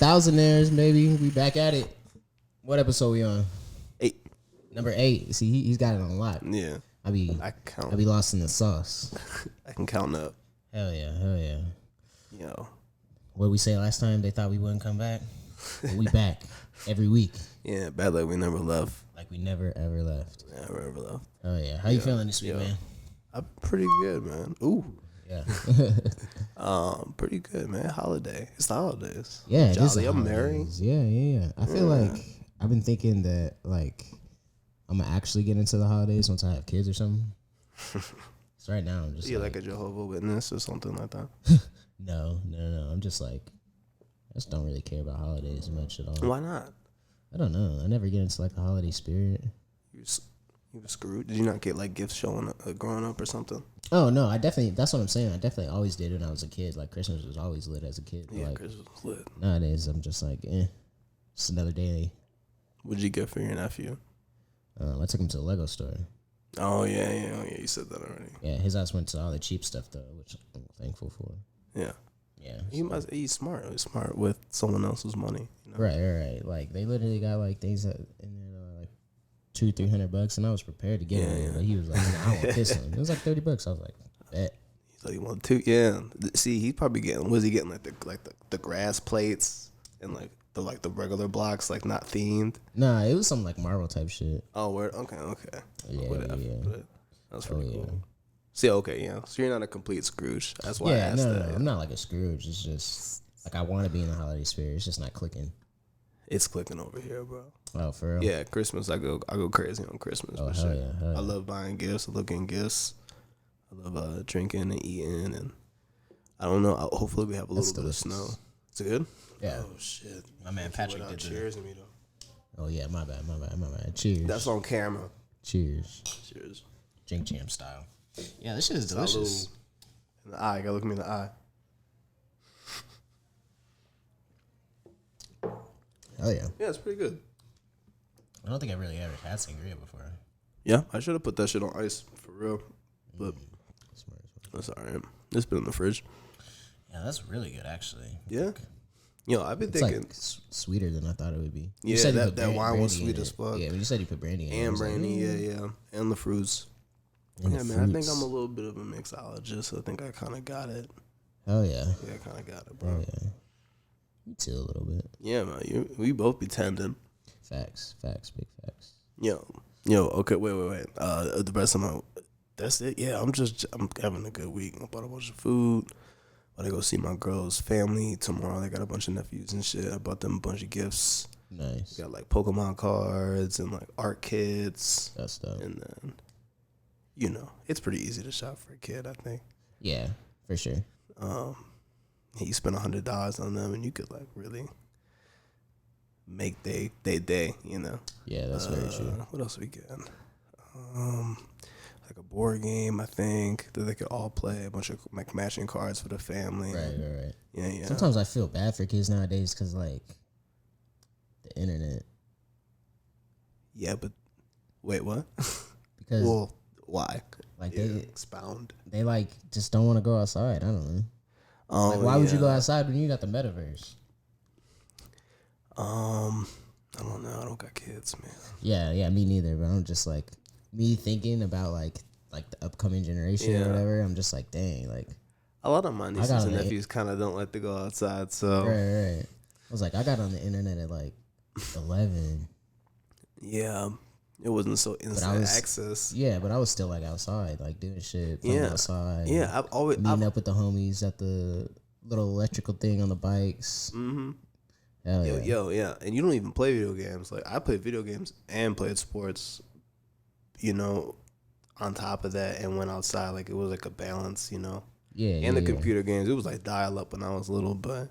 Thousandaires, maybe. We back at it. What episode we on? 8. Number 8. See, he's got it on lock. Yeah. I be lost in the sauce. I can count up. Hell yeah. Yo. What we say last time? They thought we wouldn't come back. But we back every week. Yeah, bad luck. We never left. Like we never ever left. Never ever left. Oh yeah. How you feeling this week, man? I'm pretty good, man. Ooh. Yeah. Pretty good, man. Holiday. It's the holidays. Yeah, it Jolly. is the I'm holidays. married. Yeah. I feel like I've been thinking that like I'm gonna actually get into the holidays once I have kids or something. So right now I'm just like a Jehovah's Witness or something like that. No. I'm just like I just don't really care about holidays much at all. Why not? I don't know. I never get into like the holiday spirit. You were screwed. Did you not get like gifts showing up, growing up or something? Oh no, that's what I'm saying. I definitely always did when I was a kid. Like Christmas was always lit as a kid. Yeah, like, Christmas was lit. Nowadays I'm just like, just another day. What'd you get for your nephew? I took him to the Lego store. Oh yeah. You said that already. Yeah, his ass went to all the cheap stuff though, which I'm thankful for. Yeah. Yeah. He's smart. He's smart with someone else's money. You know? Right. Like they literally got like things that in there that are like $200-$300, and I was prepared to get him. But he was like, I want this one. It was like $30. I was like, bet. He's like, you want 2? Yeah. See, he's probably getting. Was he getting like the grass plates and like the regular blocks, like not themed? Nah, it was some like Marvel type shit. Oh, word. Okay. Yeah. That's pretty cool. See, okay, yeah. So you're not a complete Scrooge. That's why I asked that. No, I'm not like a Scrooge. It's just like I want to be in the holiday spirit. It's just not clicking. It's clicking over here, bro. Oh, for real? Yeah, Christmas. I go crazy on Christmas. Oh, hell yeah. I love buying gifts. I love getting gifts. I love drinking and eating, and I don't know. Hopefully, we have a little bit of snow. Is it good? Yeah. Oh shit. My man Patrick did cheers to me though. Oh yeah, my bad. Cheers. That's on camera. Cheers. Drink champ style. Yeah, this shit is delicious. In the eye, you gotta look me in the eye. Oh yeah. Yeah, it's pretty good. I don't think I really ever had sangria before. Yeah, I should have put that shit on ice for real, but that's alright. It's been in the fridge. Yeah, that's really good actually. Yeah. I've been thinking like sweeter than I thought it would be. Yeah, that wine was sweet as fuck. Yeah, when you said you put brandy in it. And brandy, yeah. And the fruits. Man, I think I'm a little bit of a mixologist. I think I kind of got it. Oh, yeah. Yeah, I kind of got it, bro. Oh, yeah. Me too, a little bit. Yeah, man. We both be tending. Facts, big facts. Yo, okay, wait. The rest of my, that's it. Yeah, I'm having a good week. I bought a bunch of food. I go see my girl's family tomorrow. They got a bunch of nephews and shit. I bought them a bunch of gifts. Nice. Got like Pokemon cards and like art kits. That's dope. And then, it's pretty easy to shop for a kid, I think. Yeah, for sure. You spend $100 on them and you could like really make they day, Yeah, that's very true. What else we get? Like a board game, I think, that they could all play. A bunch of like matching cards for the family. Right. Yeah. Sometimes I feel bad for kids nowadays because like the internet. Yeah, but wait, what? Because why? Like they expound. They like just don't want to go outside. I don't know. Like, why would you go outside when you got the metaverse? I don't know. I don't got kids, man. Yeah, me neither. But I'm just like me thinking about like the upcoming generation or whatever. I'm just like, dang, like a lot of my nieces and nephews kind of don't like to go outside. So right. I was like, I got on the internet at like 11. Yeah, it wasn't so instant access. Yeah, but I was still like outside, like doing shit, playing outside. Yeah, I've always meeting up with the homies at the little electrical thing on the bikes. Mm-hmm. Yeah. And you don't even play video games. Like I played video games and played sports. On top of that, and went outside. Like it was like a balance. Yeah. And the computer games, it was like dial up when I was little, but.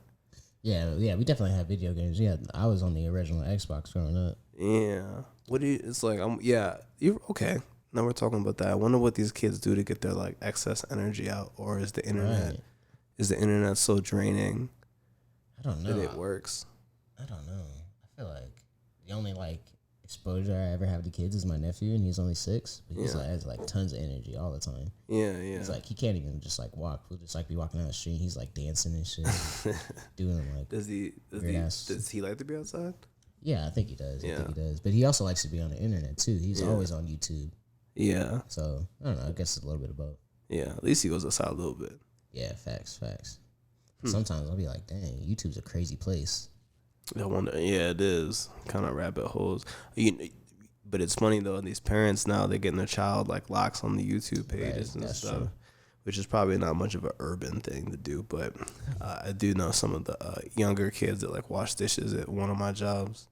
Yeah, we definitely had video games. Yeah, I was on the original Xbox growing up. Yeah. It's like, you're okay. Now we're talking about that. I wonder what these kids do to get their like excess energy out, or is the internet so draining? I don't know that it works. I don't know. I feel like the only like exposure I ever have to kids is my nephew, and he's only 6, but he's like has like tons of energy all the time. Yeah. It's like he can't even just like walk. We'll just like be walking down the street. He's like dancing and shit, doing like. Does he like to be outside? Yeah, I think he does. I think he does. But he also likes to be on the internet too. He's always on YouTube. Yeah. So I don't know. I guess it's a little bit of both. Yeah, at least he goes outside a little bit. Yeah, facts. Sometimes I'll be like, dang, YouTube's a crazy place. I wonder. Yeah, it is kind of rabbit holes. But it's funny though. These parents now, they're getting their child like locks on the YouTube pages and stuff, true. Which is probably not much of an urban thing to do. But I do know some of the younger kids that like wash dishes at one of my jobs.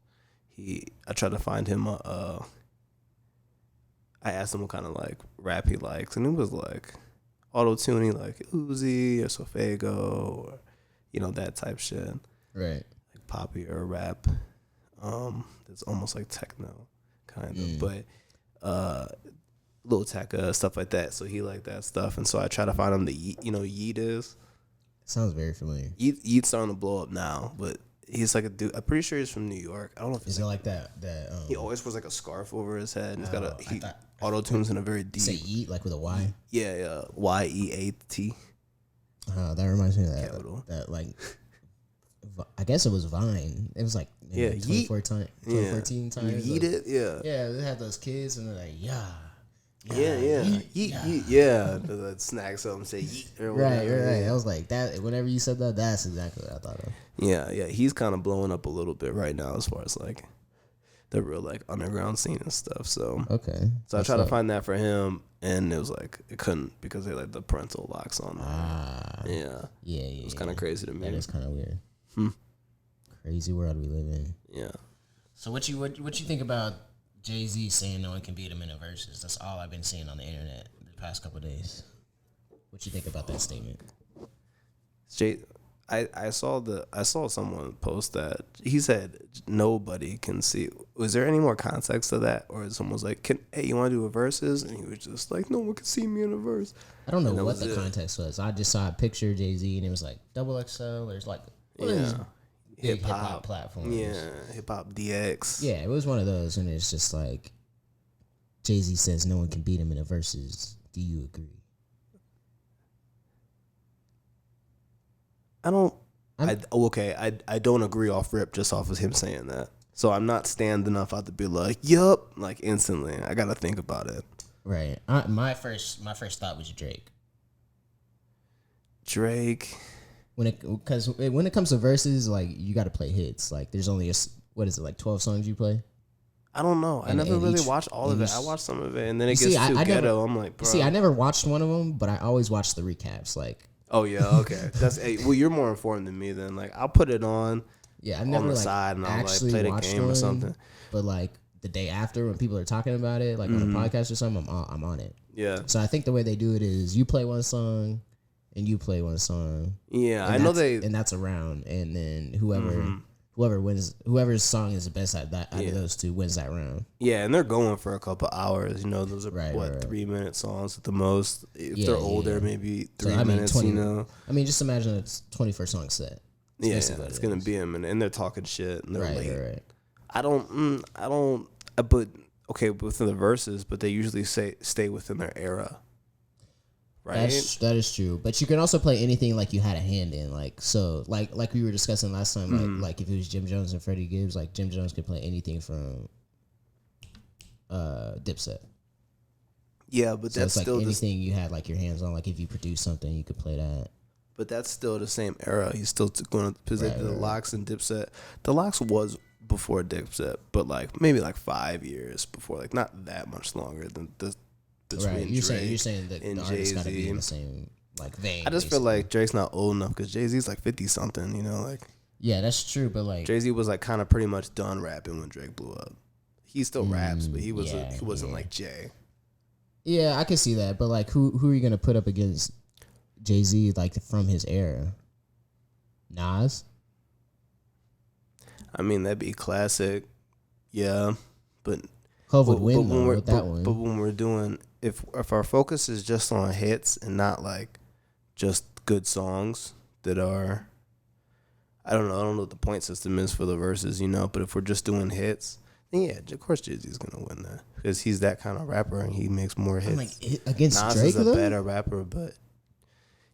I tried to find him I asked him what kind of like rap he likes, and it was like auto-tuning, like Uzi or Sofego or that type shit. Right. Like poppy or rap. It's almost like techno kind of, but Lil Tecca, stuff like that. So he liked that stuff, and so I try to find him the Yeet is. Sounds very familiar. Yeet's starting to blow up now, but he's like a dude. I'm pretty sure he's from New York. I don't know if is it like that. He always wears like a scarf over his head, and he's got auto tunes in a very deep. Say Yeet like with a Y. Yeah, YEAT. That reminds me of that. Capital. That like, I guess it was Vine. It was like 2014 time. You Yeet it, yeah. Yeah, they had those kids, and they're like, yeah. Yeet. That snack something say yeet or whatever. Right. I was like that. Whenever you said that, that's exactly what I thought of. Yeah. He's kind of blowing up a little bit right now as far as like the real like underground scene and stuff. So okay. So I tried to find that for him, and it was like it couldn't because they like the parental locks on there. Yeah. It was kind of crazy to me. That is kind of weird. Crazy world we live in. Yeah. So what you think about Jay-Z saying no one can beat him in a versus? That's all I've been seeing on the internet the past couple of days. What you think about that statement? I saw someone post that he said nobody can see. Was there any more context to that, or someone was like, "Hey, you want to do a versus?" And he was just like, "No one can see me in a verse." I don't know what the context was. I just saw a picture of Jay-Z and it was like XXL. There's like hip hop platforms. Yeah, hip hop DX. Yeah, it was one of those, and it's just like Jay-Z says no one can beat him in a versus. Do you agree? I don't agree off rip just off of him saying that. So I'm not standing up out to be like, yup, like instantly. I gotta think about it. Right. My first thought was Drake. Because when it comes to verses, like you got to play hits. Like there's only like 12 songs you play. I don't know. I never really watched all of it. I watched some of it, and then it gets too ghetto. I'm like, bro. See, I never watched one of them, but I always watch the recaps. Like, oh yeah, okay. Well, you're more informed than me then. Like, I'll put it on. Yeah, I never on the side, and I'll like play the game or something. But like the day after, when people are talking about it, like on a podcast or something, I'm on it. Yeah. So I think the way they do it is you play one song, and you play one song. Yeah, I know and that's around, and then whoever wins, whoever's song is the best out of those two wins that round. Yeah, and they're going for a couple hours. Those are 3 minute songs at the most. If they're older, maybe 3 minutes. 20, I mean, just imagine it's 24 song set. It's gonna be a minute, and they're talking shit, and they're late. Right. I don't. But okay, within the verses, but they usually stay within their era. Right? That is true, but you can also play anything like you had a hand in, like we were discussing last time. Like if it was Jim Jones and Freddie Gibbs, like Jim Jones could play anything from Dipset. Yeah, but so that's like still anything you had like your hands on. Like if you produce something, you could play that. But that's still the same era. He's still going to present the Locks and Dipset. The Locks was before Dipset, but like maybe like 5 years before, like not that much longer than this. Right, you're saying that the artist got to be in the same like vein. I just feel like Drake's not old enough because Jay-Z's like 50 something, like. Yeah, that's true, but like Jay-Z was like kind of pretty much done rapping when Drake blew up. He still raps, but he wasn't like Jay. Yeah, I can see that, but like who are you gonna put up against Jay-Z like from his era? Nas? I mean, that'd be classic. Yeah, but Hov would win though with that one. But when we're doing, if our focus is just on hits and not like just good songs that are, I don't know what the point system is for the verses, but if we're just doing hits, Yeah, of course Jay-Z's gonna win that because he's that kind of rapper and he makes more hits. I'm like against Nas Drake is a though. better rapper, but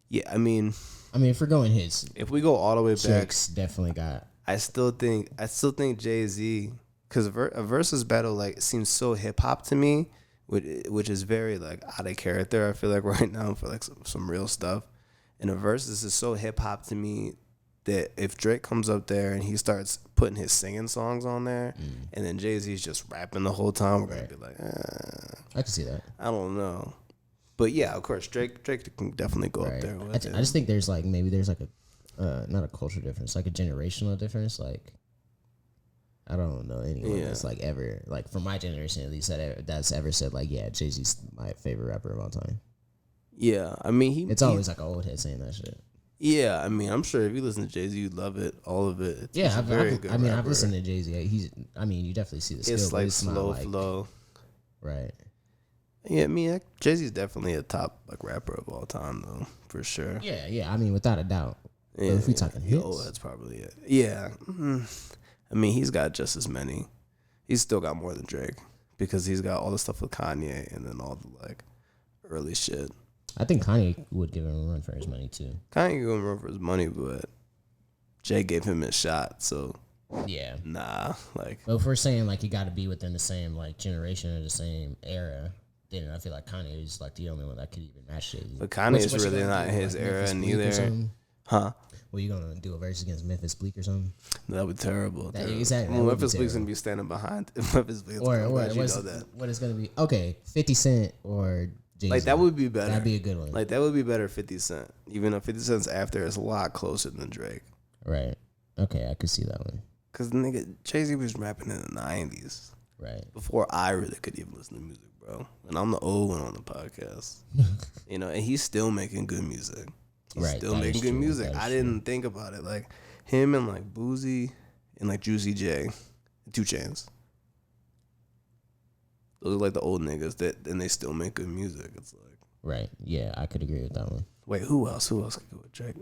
yeah, I mean, if we're going hits, if we go all the way back, Drake's definitely got. I still think Jay-Z, because a versus battle like seems so hip hop to me, which is very like out of character. I feel like right now for like some real stuff, and a versus is so hip hop to me that if Drake comes up there and he starts putting his singing songs on there, and then Jay-Z's just rapping the whole time, we're gonna be like, I can see that. I don't know. But yeah, of course, Drake can definitely go up there with I just think there's like maybe there's like a not a culture difference, like a generational difference. Like I don't know anyone that's like ever like from my generation at least that's ever said like Jay-Z's my favorite rapper of all time. Yeah, I mean it's always like an old head saying that shit. Yeah, I mean I'm sure if you listen to Jay-Z you'd love it, all of it. I've listened to Jay-Z. You definitely see the skill. It's like it's slow like, flow. Right. Yeah, I mean Jay-Z's definitely a top like rapper of all time though, for sure. Yeah. I mean without a doubt. Yeah, but if we talking hits, that's probably it. Yeah, I mean he's got just as many. He's still got more than Drake because he's got all the stuff with Kanye and then all the like early shit. I think Kanye would give him a run for his money too. Kanye gave him a run for his money, but Jay gave him his shot, so yeah, nah. Like, but if we're saying like you got to be within the same like generation or the same era, then I feel like Kanye is like the only one that could even match Jay-Z. But Kanye is really not his era neither. Huh? Well, you gonna do a verse against Memphis Bleak or something? That would be terrible. Exactly. Well, Memphis Bleak's gonna be standing behind. Memphis Bleak's what is gonna be? Okay, 50 Cent or Jay-Z. Like that would be better. That'd be a good one. Like that would be better. 50 Cent, even though 50 Cent's after is a lot closer than Drake. Right. Okay, I could see that one. Cause nigga Jay-Z was rapping in the 90s. Right. Before I really could even listen to music, bro. And I'm the old one on the podcast. And he's still making good music. He's still making good music. I didn't think about it. Like him and like Boozy and like Juicy J, 2 Chainz. Those are like the old niggas and they still make good music. It's like right. Yeah, I could agree with that one. Wait, who else? Who else could go with Drake?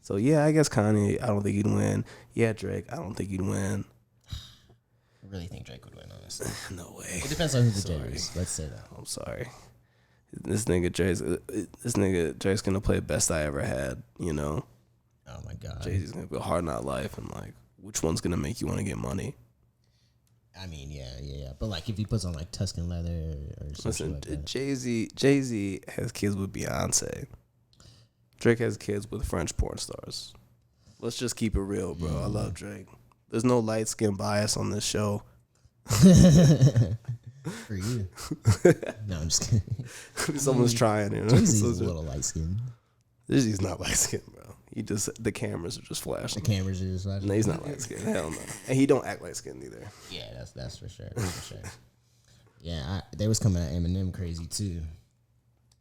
So yeah, I guess Kanye. I don't think he'd win. Yeah, Drake. I don't think he'd win. I really think Drake would win, honestly. No way. It depends on who the judge is. Let's say that. I'm sorry. This nigga Drake's gonna play Best I Ever Had. Oh my god. Jay-Z's gonna go Hard Knock Life and like which one's gonna make you want to get money? I mean, yeah. But like if he puts on like Tuscan Leather or something like that. Jay-Z has kids with Beyonce. Drake has kids with French porn stars. Let's just keep it real, bro. I love Drake. There's no light skin bias on this show. For you. No, I'm just kidding. Someone's trying, Jay-Z's a little light skinned. Jay-Z's not light skinned, bro. The cameras are just flashing. The cameras are just flashing. No, he's not light skinned. Hell no. And he don't act light skinned either. Yeah, that's for sure. Yeah, they was coming at Eminem crazy too.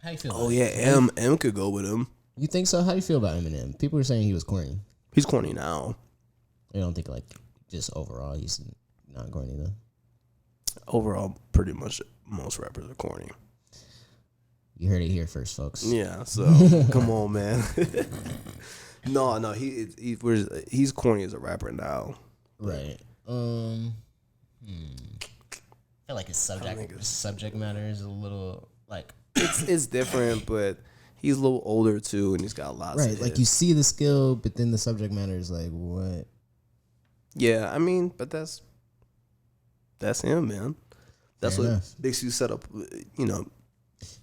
How you feel? Oh yeah, M could go with him. You think so? How do you feel about Eminem? People are saying he was corny. He's corny now. I don't think like just overall he's not corny though. Overall, pretty much most rappers are corny. You heard it here first, folks. Yeah, so come on, man. No, he's corny as a rapper now. Right. I feel like his subject matter is a little like it's different, but he's a little older too, and he's got lots. Right, like you see the skill, but then the subject matter is like what? Yeah, I mean, but that's him, man. That's Fair what enough. makes you set up,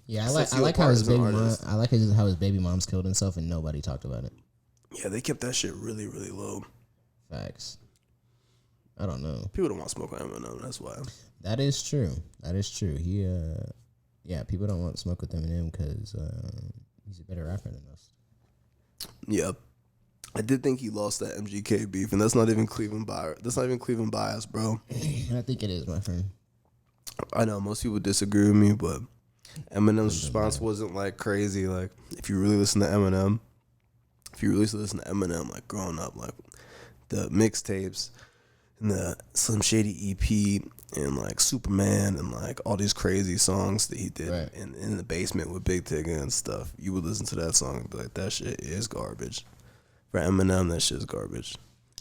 Yeah, I like how his baby mom. I like how his baby mom's killed himself and nobody talked about it. Yeah, they kept that shit really, really low. Facts. I don't know. People don't want to smoke with Eminem. That's why. That is true. He, people don't want to smoke with Eminem because he's a better rapper than us. Yep. I did think he lost that MGK beef, and that's not even Cleveland bias. That's not even Cleveland bias, bro. I think it is, my friend. I know most people disagree with me, but Eminem's response wasn't like crazy. Like if you really listen to Eminem, like growing up, like the mixtapes and the Slim Shady EP and like Superman and like all these crazy songs that he did in the basement with Big Tigger and stuff, you would listen to that song and be like, that shit is garbage. For Eminem, that shit is garbage.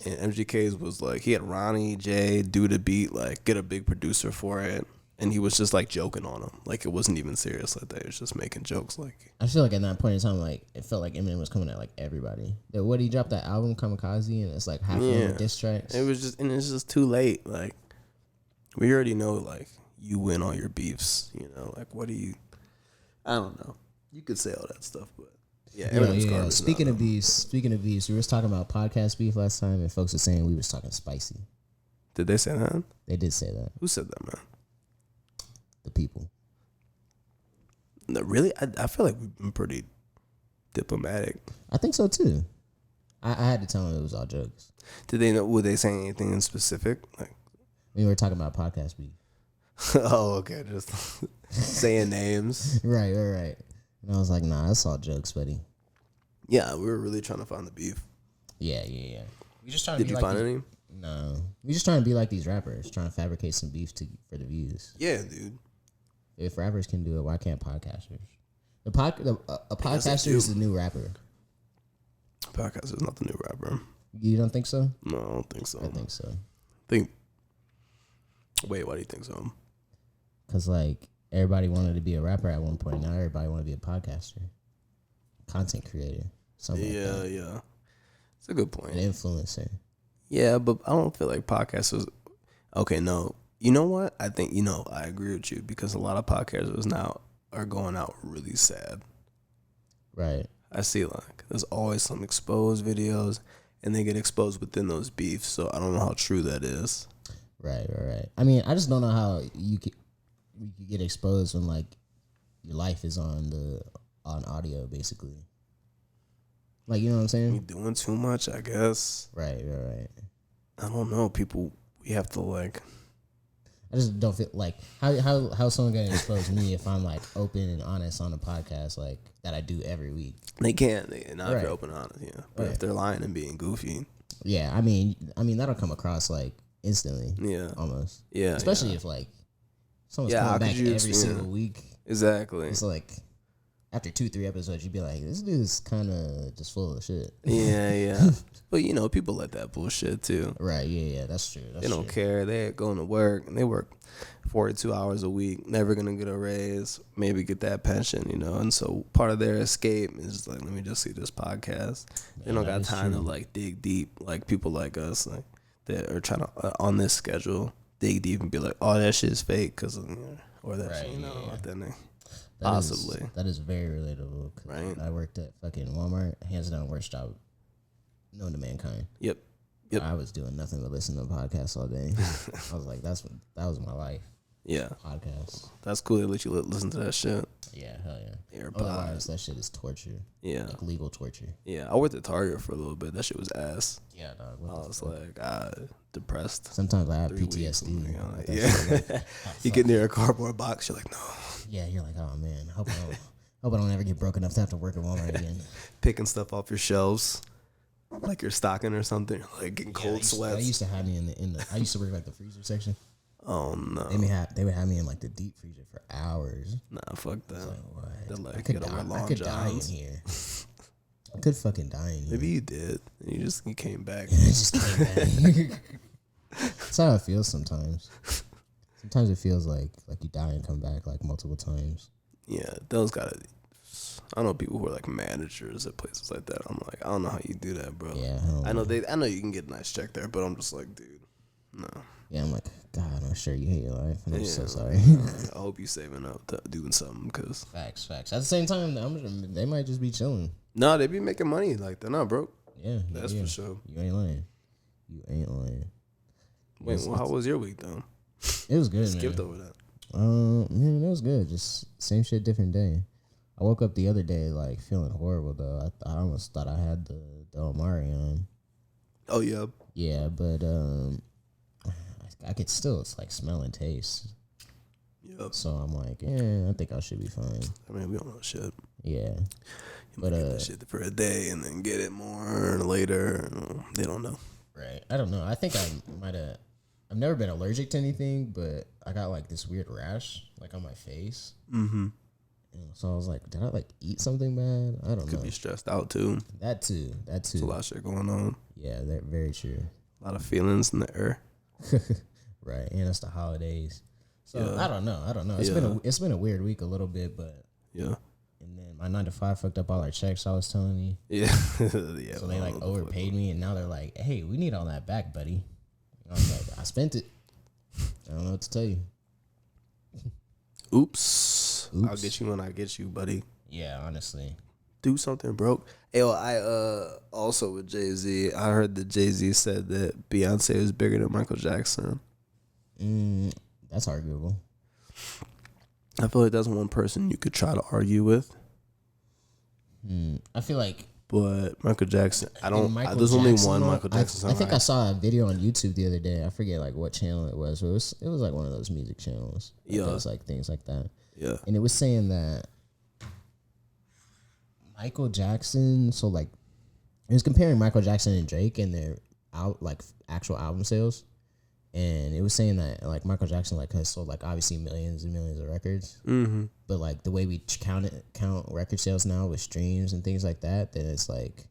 And MGK's was like, he had Ronnie J do the beat, like get a big producer for it. And he was just like joking on him. Like it wasn't even serious like that. He was just making jokes. Like I feel like at that point in time, like it felt like Eminem was coming at like everybody. What he dropped that album Kamikaze, and it's like half of them diss tracks. It was just, and it's just too late. Like we already know, like you win all your beefs. You know, like what do you? I don't know. You could say all that stuff, but yeah. Speaking of beefs, we was talking about podcast beef last time, and folks were saying we was talking spicy. Did they say that? They did say that. Who said that, man? The people. No, really? I feel like we've been pretty diplomatic. I think so too. I had to tell them it was all jokes. Did they know? Were they saying anything in specific? Like we were talking about podcast beef. Oh, okay. Just saying names. Right. And I was like, nah, that's all jokes, buddy. Yeah, we were really trying to find the beef. Yeah. We just trying to be you like find any? No. We just trying to be like these rappers, trying to fabricate some beef for the views. Yeah, dude. If rappers can do it, why can't podcasters? A podcaster is the new rapper. Podcast is not the new rapper. You don't think so? No, I don't think so. I think so. Wait, why do you think so? Because, like, everybody wanted to be a rapper at one point. Now everybody want to be a podcaster. Content creator. Something like that. Yeah. It's a good point. An influencer. Yeah, but I don't feel like podcasters... Okay, no. You know what? I think, I agree with you because a lot of podcasters now are going out really sad. Right. I see, like, there's always some exposed videos, and they get exposed within those beefs, so I don't know how true that is. Right. I mean, I just don't know how you could get exposed when, like, your life is on audio, basically. Like, you know what I'm saying? You doing too much, I guess. Right. I don't know. People, we have to, like... I just don't feel like how someone gonna expose me if I'm like open and honest on a podcast like that I do every week. They can't. Not if you're open and honest, yeah. But if they're lying and being goofy, yeah. I mean that'll come across like instantly. Yeah, almost. Yeah, especially if like someone's coming back every single week. Exactly. It's like after 2-3 episodes, you'd be like, this dude's kind of just full of shit. Yeah. But people let that bullshit too. Right. Yeah. That's true. They don't care. They're going to work and they work 42 hours a week. Never gonna get a raise. Maybe get that pension. And so part of their escape is like, let me just see this podcast. They don't got time to like dig deep like people like us like that are trying to on this schedule dig deep and be like, oh, that shit's fake because or that shit, then they. Possibly. That is very relatable. Right. I worked at fucking Walmart. Hands down, worst job known to mankind. Yep. I was doing nothing but listening to podcasts all day. I was like, that was my life. Yeah. Podcasts. That's cool. They let you listen to that shit. Yeah, hell yeah. AirPods. Otherwise, that shit is torture. Yeah. Like legal torture. Yeah. I worked at Target for a little bit. That shit was ass. Yeah, dog. I was like, depressed. Sometimes I have PTSD. Yeah. You get near a cardboard box, you're like, no. Yeah, you're like, oh man, hope I don't ever get broke enough to have to work at Walmart again. Picking stuff off your shelves, like you're stocking or something, you're like getting cold sweats. They used to have me in the. I used to work like the freezer section. Oh no. They would have me in like the deep freezer for hours. Nah, fuck that. Like, I could die in here. I could fucking die in here. Maybe you did. And you came back. I just came back. That's how it feels sometimes. Sometimes it feels like you die and come back like multiple times. Yeah, those I know people who are like managers at places like that. I'm like, I don't know how you do that, bro. Yeah, I know you can get a nice check there, but I'm just like, dude, no. Yeah, I'm like, God, I'm sure you hate your life, and I'm so sorry. I hope you saving up to doing something, cause facts. At the same time, they might just be chilling. No, they be making money. Like they're not broke. Yeah, that's for sure. You ain't lying. Wait, how was your week though? It was good. Skipped over that. Man, it was good. Just same shit, different day. I woke up the other day like feeling horrible though. I almost thought I had the Omari on. Oh yeah. Yeah, but I could still like smell and taste. Yep. So I'm like, I think I should be fine. I mean, we don't know shit. Yeah. You might get that shit for a day and then get it more later. They don't know. Right. I don't know. I think I might have. I've never been allergic to anything, but I got like this weird rash like on my face. Mm-hmm. So I was like, did I like eat something bad? I don't know. Could be stressed out too. That too. There's a lot of shit going on. Yeah, that's very true. A lot of feelings in the air. Right, and it's the holidays. So I don't know. It's been a weird week a little bit, but yeah. And then my 9 to 5 fucked up all our checks. I was telling you. Yeah. So they like overpaid me, and now they're like, "Hey, we need all that back, buddy." And I was like, "I spent it. I don't know what to tell you." Oops. I'll get you when I get you, buddy. Yeah, honestly. Do something broke. Yo, I also with Jay-Z, I heard that Jay-Z said that Beyonce is bigger than Michael Jackson. That's arguable. I feel like that's one person you could try to argue with. I feel like, but Michael Jackson, there's only one Michael Jackson song. I think I saw a video on YouTube the other day. I forget like what channel it was. It was like one of those music channels. Yeah, it was like things like that. Yeah, and it was saying that Michael Jackson. So like, it was comparing Michael Jackson and Drake and their actual album sales. And it was saying that like Michael Jackson like has sold like obviously millions and millions of records, but like the way we count record sales now with streams and things like that, then it's like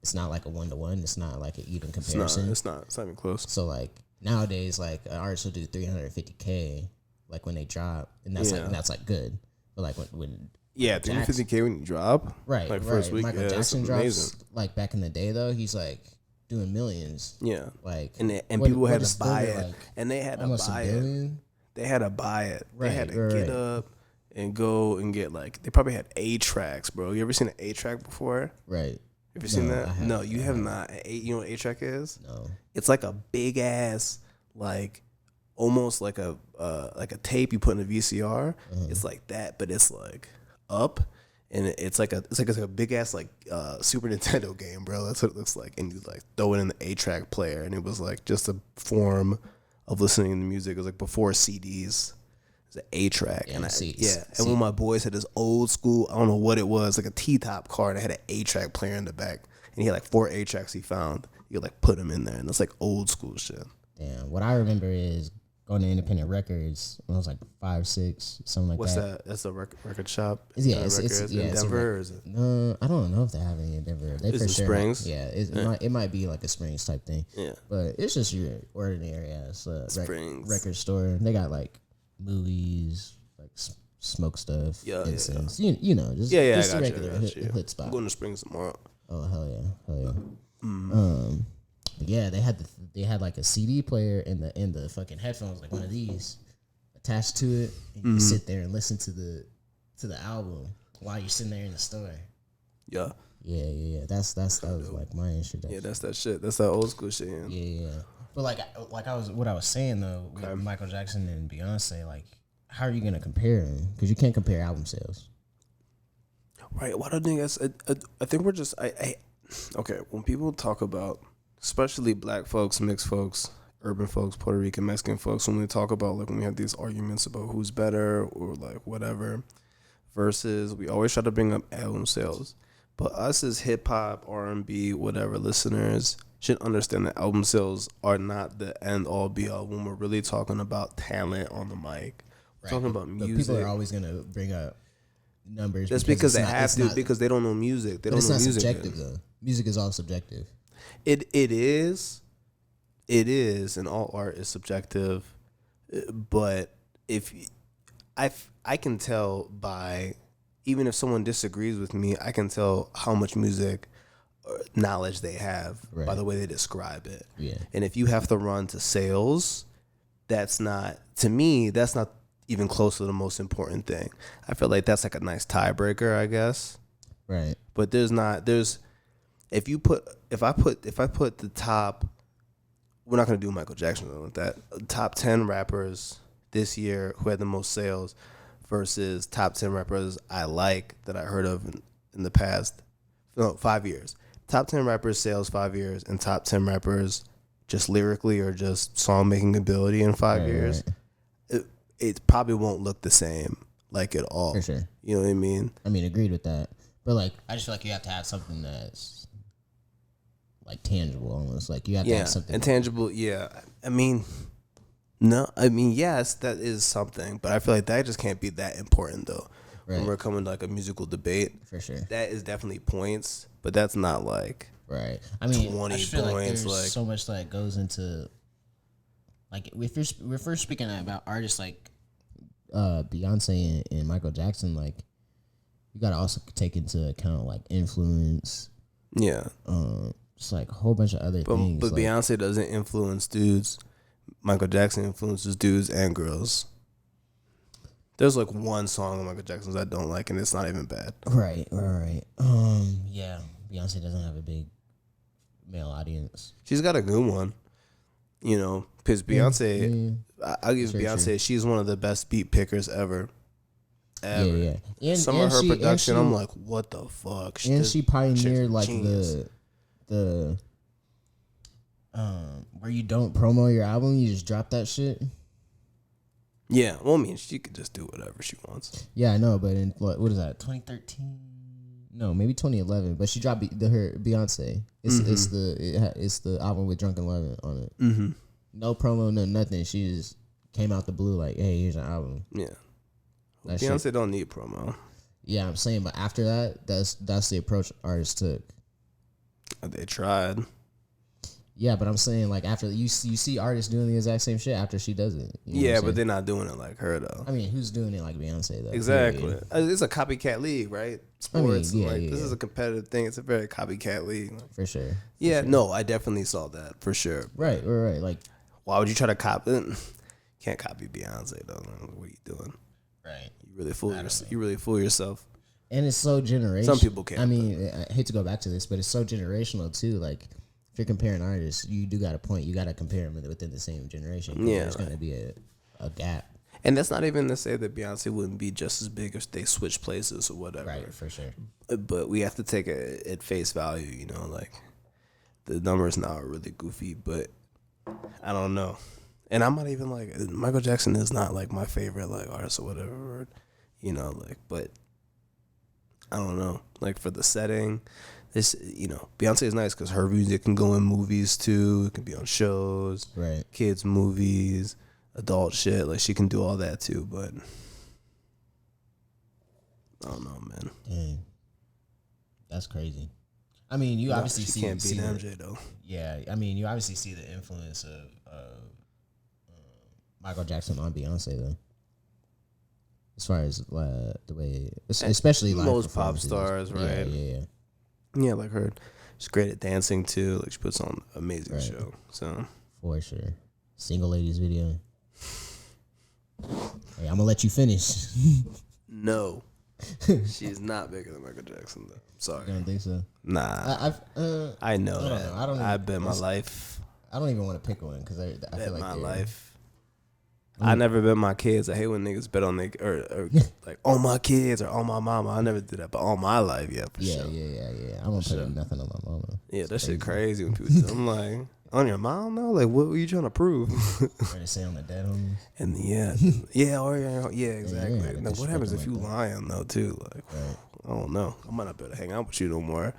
it's not like a 1-to-1. It's not like an even comparison. It's not even close. So like nowadays, like an artist will do 350K like when they drop, and that's like good. But like when 350K when you drop, right? Like first week, Michael Jackson drops like back in the day though. He's like doing millions. Yeah. Like and people had to buy it. Like and they had to buy it. They had to buy it. Right, they had to get up and go and get like they probably had A-tracks, bro. You ever seen an A-track before? Right. Have you seen that? No, you have not. You know what A-track is? No. It's like a big ass like almost like a tape you put in a VCR. It's like that, but it's like up. And it's like a big ass like Super Nintendo game, bro. That's what it looks like. And you like throw it in the 8-track player, and it was like just a form of listening to music. It was like before CDs. It was an 8-track, and And when my boys had this old school, I don't know what it was, like a T-top car that had an 8-track player in the back, and he had like 4 8-tracks he found. You could like put them in there, and it's like old school shit. Damn, what I remember is going to independent records when I was like 5, 6, something like that. What's that? That's a record shop. Yeah, it's in Denver. Or is it? No, I don't know if they have any in Denver. They is for it sure Springs? It might be like a Springs type thing. Yeah, but it's just your ordinary ass record store. They got like movies, like smoke stuff, incense. Yeah. You know, just a regular hood spot. I'm going to Springs tomorrow. Oh hell yeah. But yeah, they had like a CD player in the fucking headphones, like one of these, attached to it, and you can sit there and listen to the album while you're sitting there in the store. Yeah. Yeah. That was like my introduction. Yeah, that's that shit. That's that old school shit. Yeah. But like I was saying though, with Michael Jackson and Beyonce, like how are you gonna compare them? Because you can't compare album sales. Right. Why do I think I think we're just okay. When people talk about, especially black folks, mixed folks, urban folks, Puerto Rican, Mexican folks, when we talk about like when we have these arguments about who's better or like whatever, versus we always try to bring up album sales. But us as hip hop, R&B, whatever listeners should understand that album sales are not the end all be all when we're really talking about talent on the mic. We're talking about music. But people are always gonna bring up numbers. That's because they have to, because they don't know music. They don't know music. It's not subjective though. Music is all subjective. It is, and all art is subjective. But if I can tell by, even if someone disagrees with me, I can tell how much music knowledge they have by the way they describe it. Yeah. And if you have to run to sales, that's not, to me, that's not even close to the most important thing. I feel like that's like a nice tiebreaker, I guess. Right. But if I put the top, we're not gonna do Michael Jackson with that. Top 10 rappers this year who had the most sales versus top 10 rappers I like that I heard of in the past 5 years. Top 10 rappers sales 5 years and top 10 rappers just lyrically or just song making ability in 5 years. Right. It probably won't look the same like at all. For sure. You know what I mean? I mean, agreed with that. But like, I just feel like you have to have something that's like tangible, almost. Like you have to have something intangible. Yeah, I mean, no, I mean, yes, that is something, but I feel like that just can't be that important though. when we're coming to like a musical debate. For sure. That is definitely points, but that's not like right. I mean, 20 I just feel points. Like there's so much that goes into like if we're speaking about artists like Beyonce and Michael Jackson, like you gotta also take into account like influence. Yeah. It's like a whole bunch of other things. But like, Beyonce doesn't influence dudes. Michael Jackson influences dudes and girls. There's like one song of Michael Jackson's I don't like, and it's not even bad. Right. Yeah. Beyonce doesn't have a big male audience. She's got a good one. You know, because Beyonce, I'll give Beyonce, true. She's one of the best beat pickers ever. Yeah. And, some of her production, I'm like, what the fuck? She pioneered like the where you don't promo your album, you just drop that shit. Yeah, well, I mean, she could just do whatever she wants. Yeah, I know, but in what is that? 2013? No, maybe 2011. But she dropped her Beyonce. It's the album with Drunken Love on it. Mm-hmm. No promo, no nothing. She just came out the blue like, hey, here's an album. Yeah, well, Beyonce shit don't need promo. Yeah, I'm saying, but after that, that's the approach artists took. They tried. Yeah, but I'm saying like after you see artists doing the exact same shit after she does it. Yeah, but they're not doing it like her though. I mean, who's doing it like Beyonce though? Exactly. It's a copycat league, right? Sports. I mean, this is a competitive thing. It's a very copycat league. For sure. Yeah, no, I definitely saw that for sure. Right. Like, why would you try to copy? Can't copy Beyonce though. What are you doing? Right. You really fool yourself. And it's so generational. Some people can't. I mean, I hate to go back to this, but it's so generational too. Like, if you're comparing artists, you do got a point. You got to compare them within the same generation. Yeah, there's going to be a gap. And that's not even to say that Beyonce wouldn't be just as big if they switch places or whatever. Right, for sure. But we have to take it at face value. You know, like the numbers now are really goofy, but I don't know. And I'm not even like Michael Jackson is not like my favorite like artist or whatever. You know, like, but I don't know. Like for the setting. This, you know, Beyonce is nice because her music can go in movies too. It can be on shows, right? Kids movies, adult shit. Like she can do all that too. But I don't know, man. Dang, that's crazy. I mean, you obviously she can't beat MJ though. Yeah, I mean, you obviously see the influence of Michael Jackson on Beyonce though. As far as the way, especially like most pop stars, right? Yeah. Yeah, like her. She's great at dancing too. Like she puts on an amazing show. So for sure, Single Ladies video. Hey, I'm gonna let you finish. No, she's not bigger than Michael Jackson though. I'm sorry. You don't think so? Nah, I know that. I don't know. I bet my life. I don't even want to pick one because I feel like my life. I never bet my kids. I hate when niggas bet on or like on my kids or on my mama. I never did that, but on my life, yeah, for sure. Yeah. I won't put nothing on my mama. Yeah, that shit crazy when people tell I'm like, on your mom though? Like, what were you trying to prove? Or they say on the dead homies. And yeah, exactly. Yeah, now, what happens if you lying though too? Like, I don't know. I might not be able to hang out with you no more.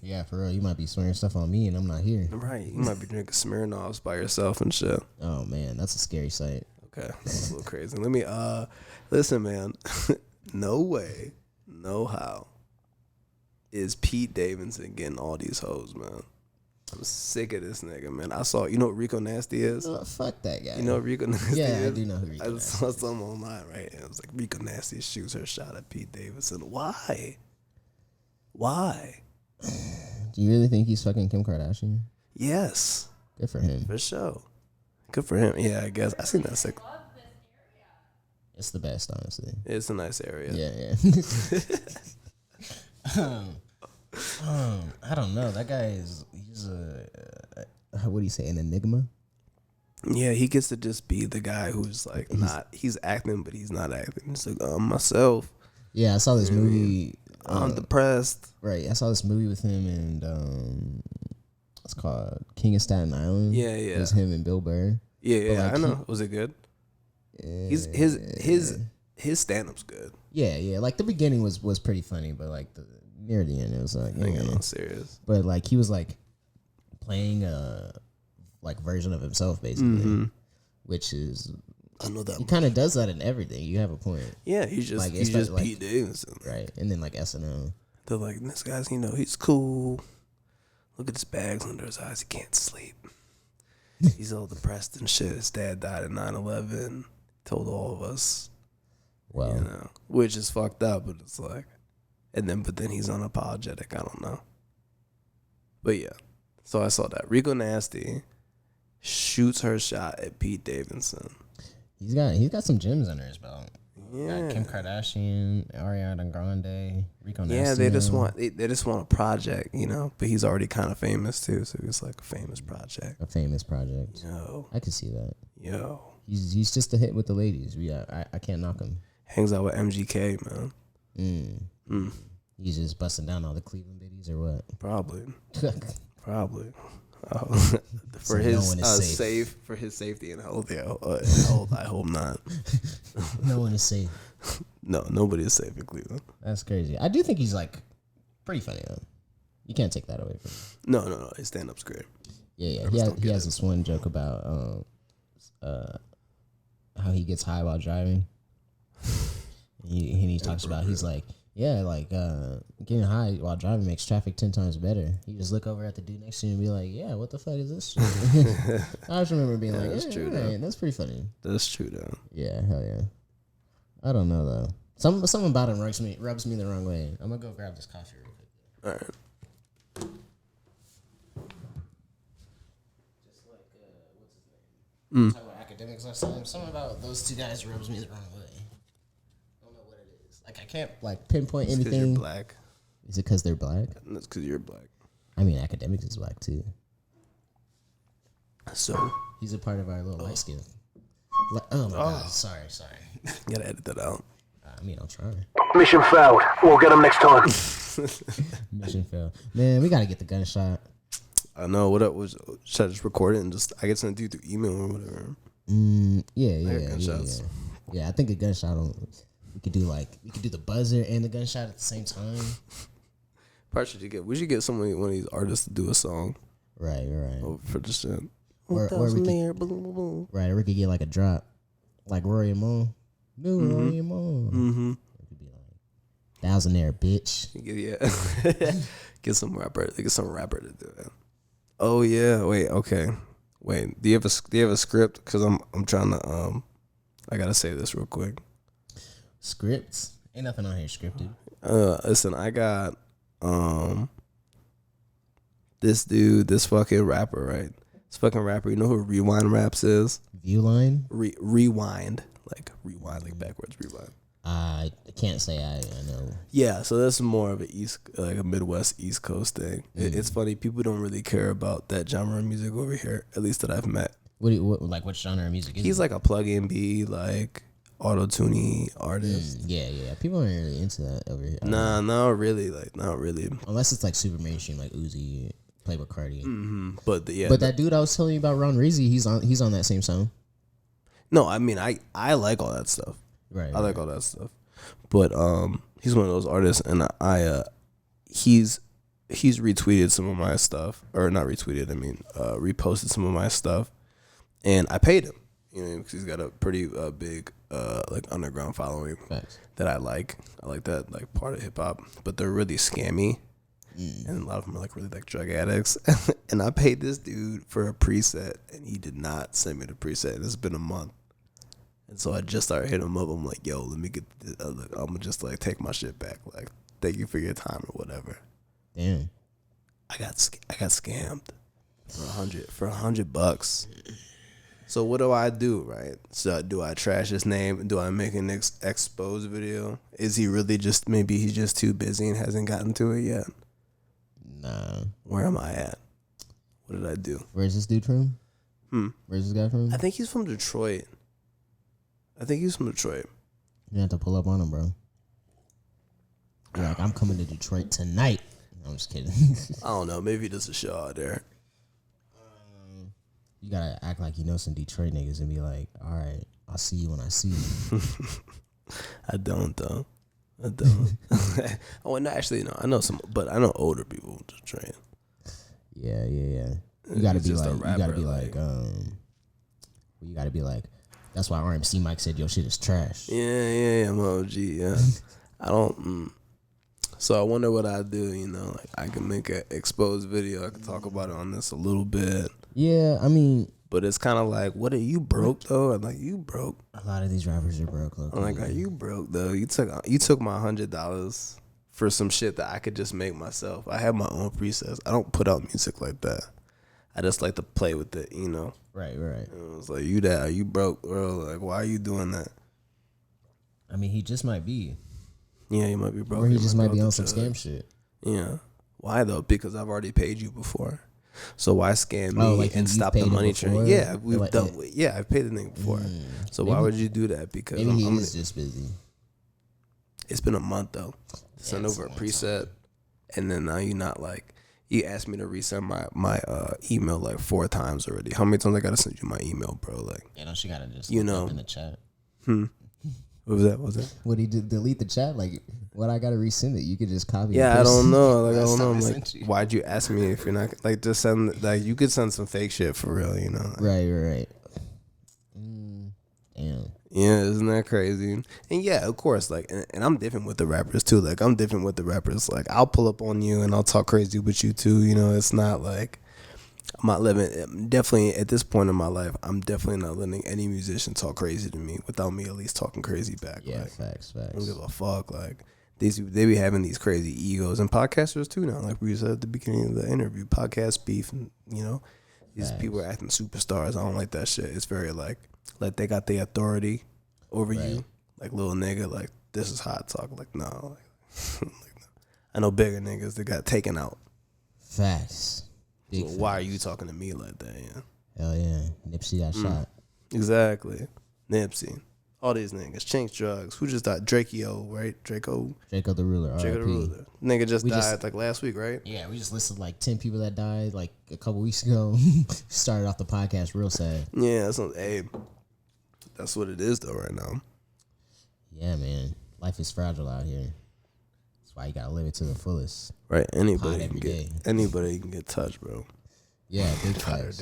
Yeah, for real. You might be swearing stuff on me and I'm not here. Right. You might be drinking Smirnoffs by yourself and shit. Oh man, that's a scary sight. Okay, that's a little crazy. Let me listen, man. No way, no how is Pete Davidson getting all these hoes, man. I'm sick of this nigga, man. I saw, you know what Rico Nasty is? Fuck that guy. You know what Rico Nasty is? Yeah, I do know who Rico Nasty is. I saw something online, right? And it was like Rico Nasty shoots her shot at Pete Davidson. Why? Do you really think he's fucking Kim Kardashian? Yes. Good for him. For sure. Good for him. Yeah, I guess. I seen that sick. It's the best, honestly. It's a nice area. Yeah. I don't know. That guy he's what do you say, an enigma? Yeah, he gets to just be the guy who's like he's acting, but he's not acting. It's like, myself. Yeah, I saw this movie. I'm depressed. Right. I saw this movie with him and it's called King of Staten Island. Yeah. It was him and Bill Burr. Yeah, like, I know. Was it good? His stand-up's good. Yeah. Like the beginning was pretty funny, but like near the end it was like, I'm serious. But like he was like playing a like version of himself basically, which is I know that. He kind of does that in everything. You have a point. Yeah, he's just Pete Davidson. Right. And then like SNL. They're like, this guy's, he's cool. Look at his bags under his eyes. He can't sleep. He's all depressed and shit. His dad died at 9/11. Told all of us. Well, which is fucked up, but it's like, but then he's unapologetic. I don't know. But yeah, so I saw that Rico Nasty shoots her shot at Pete Davidson. He's got some gems under his belt. Yeah, Kim Kardashian, Ariana Grande, Rico Nasty. Yeah, they just want a project, But he's already kind of famous too, so it's like a famous project. A famous project. Yo, I can see that. Yo, he's just a hit with the ladies. I can't knock him. Hangs out with MGK, man. He's just busting down all the Cleveland biddies or what? Probably. So For his no safe, for his safety and health. Yeah, I hope not. No one is safe. No, nobody is safe in Cleveland. That's crazy. I do think he's like pretty funny though. You can't take that away from him. No. His stand up's great. Yeah. He has this one joke about how he gets high while driving. And he talks about, he's like, getting high while driving makes traffic 10 times better. You just look over at the dude next to you and be like, yeah, what the fuck is this shit? I just remember being like, that's true, right, that's pretty funny. That's true, though. Yeah, hell yeah. I don't know, though. Something about him rubs me the wrong way. I'm going to go grab this coffee real quick. All right. Just like, what's his name? Talking about academics last time. Something about those two guys rubs me the wrong way. Like I can't like pinpoint anything. Because you're black. Is it because they're black? That's because you're black. I mean, academics is black too. So he's a part of our little light skin. Oh my god! Sorry. You gotta edit that out. I mean, I'll try. Mission failed. We'll get him next time. Mission failed. Man, we gotta get the gunshot. I know. What up? Should I just record it and I get sent to you through email or whatever? Yeah. I think a gunshot we could do the buzzer and the gunshot at the same time. We should get one of these artists to do a song. Right. For the shit. Or we could get like a drop, like Rory and Mo. Rory and Mo. Mm-hmm. It could be like Thousandaire, bitch. Yeah. Get some rapper to do it. Oh yeah. Wait. Okay. Wait. Do you have a script? Because I'm trying to I gotta say this real quick. Scripts? Ain't nothing on here scripted. Listen, I got this dude, this fucking rapper, right? This fucking rapper, you know who Rewind Raps is? Viewline? Rewind. Like backwards rewind. I can't say I know. Yeah, so that's more of a Midwest East Coast thing. It's funny, people don't really care about that genre of music over here, at least that I've met. What what genre of music is He's it? like a plug-in B, like auto-tuning artist. Yeah. People aren't really into that over here. Nah, not really. Unless it's like super mainstream, like Uzi, Playboy Cardi. Mm-hmm. But that dude I was telling you about, Ron Reezy, he's on that same song. No, I mean I like all that stuff. Right. I like all that stuff. But he's one of those artists, and he's retweeted some of my stuff, or not retweeted. I mean, reposted some of my stuff, and I paid him. Because he's got a pretty big like underground following. Facts. That I like. I like that like part of hip hop, but they're really scammy, and a lot of them are like really like drug addicts. And I paid this dude for a preset, and he did not send me the preset. It's been a month, and so I just started hitting him up. I'm like, yo, let me get. I'm gonna just like take my shit back. Like, thank you for your time or whatever. Damn. I got scammed for $100. So what do I do, right? So do I trash his name? Do I make an expose video? Is he really maybe he's just too busy and hasn't gotten to it yet? Nah. Where am I at? What did I do? Where's this dude from? Where's this guy from? I think he's from Detroit. You have to pull up on him, bro. You're like, I'm coming to Detroit tonight. I'm just kidding. I don't know. Maybe there's a show out there. You gotta act like you know some Detroit niggas and be like, all right, I'll see you when I see you. I don't, though. I don't. Oh, no, actually, no. I know some, but I know older people in Detroit. Yeah. You gotta be like, That's why RMC Mike said your shit is trash. Yeah, I'm OG, yeah. I don't, so I wonder what I do, you know, like I can make an exposed video. I can talk about it on this a little bit. Yeah, I mean. But it's kind of like, what are you broke though? I'm like, you broke. A lot of these rappers are broke. I'm like, are you broke though? You took my $100 for some shit that I could just make myself. I have my own presets. I don't put out music like that. I just like to play with it, you know. Right. And it was like, are you broke, bro? Like, why are you doing that? I mean, he just might be. Yeah, he might be broke. Or he just might be on some scam shit. Yeah. Why though? Because I've already paid you before. So why scam me and stop the money train? Yeah, we've done. Yeah, I've paid the nigga before. So maybe, why would you do that? Because maybe he is just busy. It's been a month though. Send over a preset, and then now you're not like. You asked me to resend my email like 4 times already. How many times I gotta send you my email, bro? Like, yeah, don't you gotta just look up in the chat? What was that? Would he delete the chat? Like, what I gotta resend it? You could just copy. Yeah, I don't know. Like, I don't know. I'm like, why'd you ask me if you're not like just send? Like, you could send some fake shit for real, you know? Like, right. Damn. Yeah, isn't that crazy? And yeah, of course, like, and I'm different with the rappers too. Like, I'm different with the rappers. Like, I'll pull up on you and I'll talk crazy with you too. You know, it's not like I'm not living. Definitely at this point in my life, I'm definitely not letting any musician talk crazy to me without me at least talking crazy back. Yeah, like, facts. I don't give a fuck. Like, they be having these crazy egos, and podcasters too now. Like we said at the beginning of the interview, podcast beef, and you know, these people are acting superstars. I don't like that shit. It's very like they got the authority over you, like little nigga. Like this is hot talk. Like no, like, no. I know bigger niggas that got taken out. Facts. So why are you talking to me like that? Yeah. Hell yeah, Nipsey got shot. Exactly, Nipsey. All these niggas, Chinks Drugs. Who just died? Drakeo, right? Draco the Ruler. Draco the Ruler. Nigga just died like last week, right? Yeah, we just listed like 10 people that died like a couple weeks ago. Started off the podcast real sad. Yeah, that's what it is though right now. Yeah, man. Life is fragile out here. That's why you gotta live it to the fullest. Right. Anybody can get touched, bro. Yeah, big facts.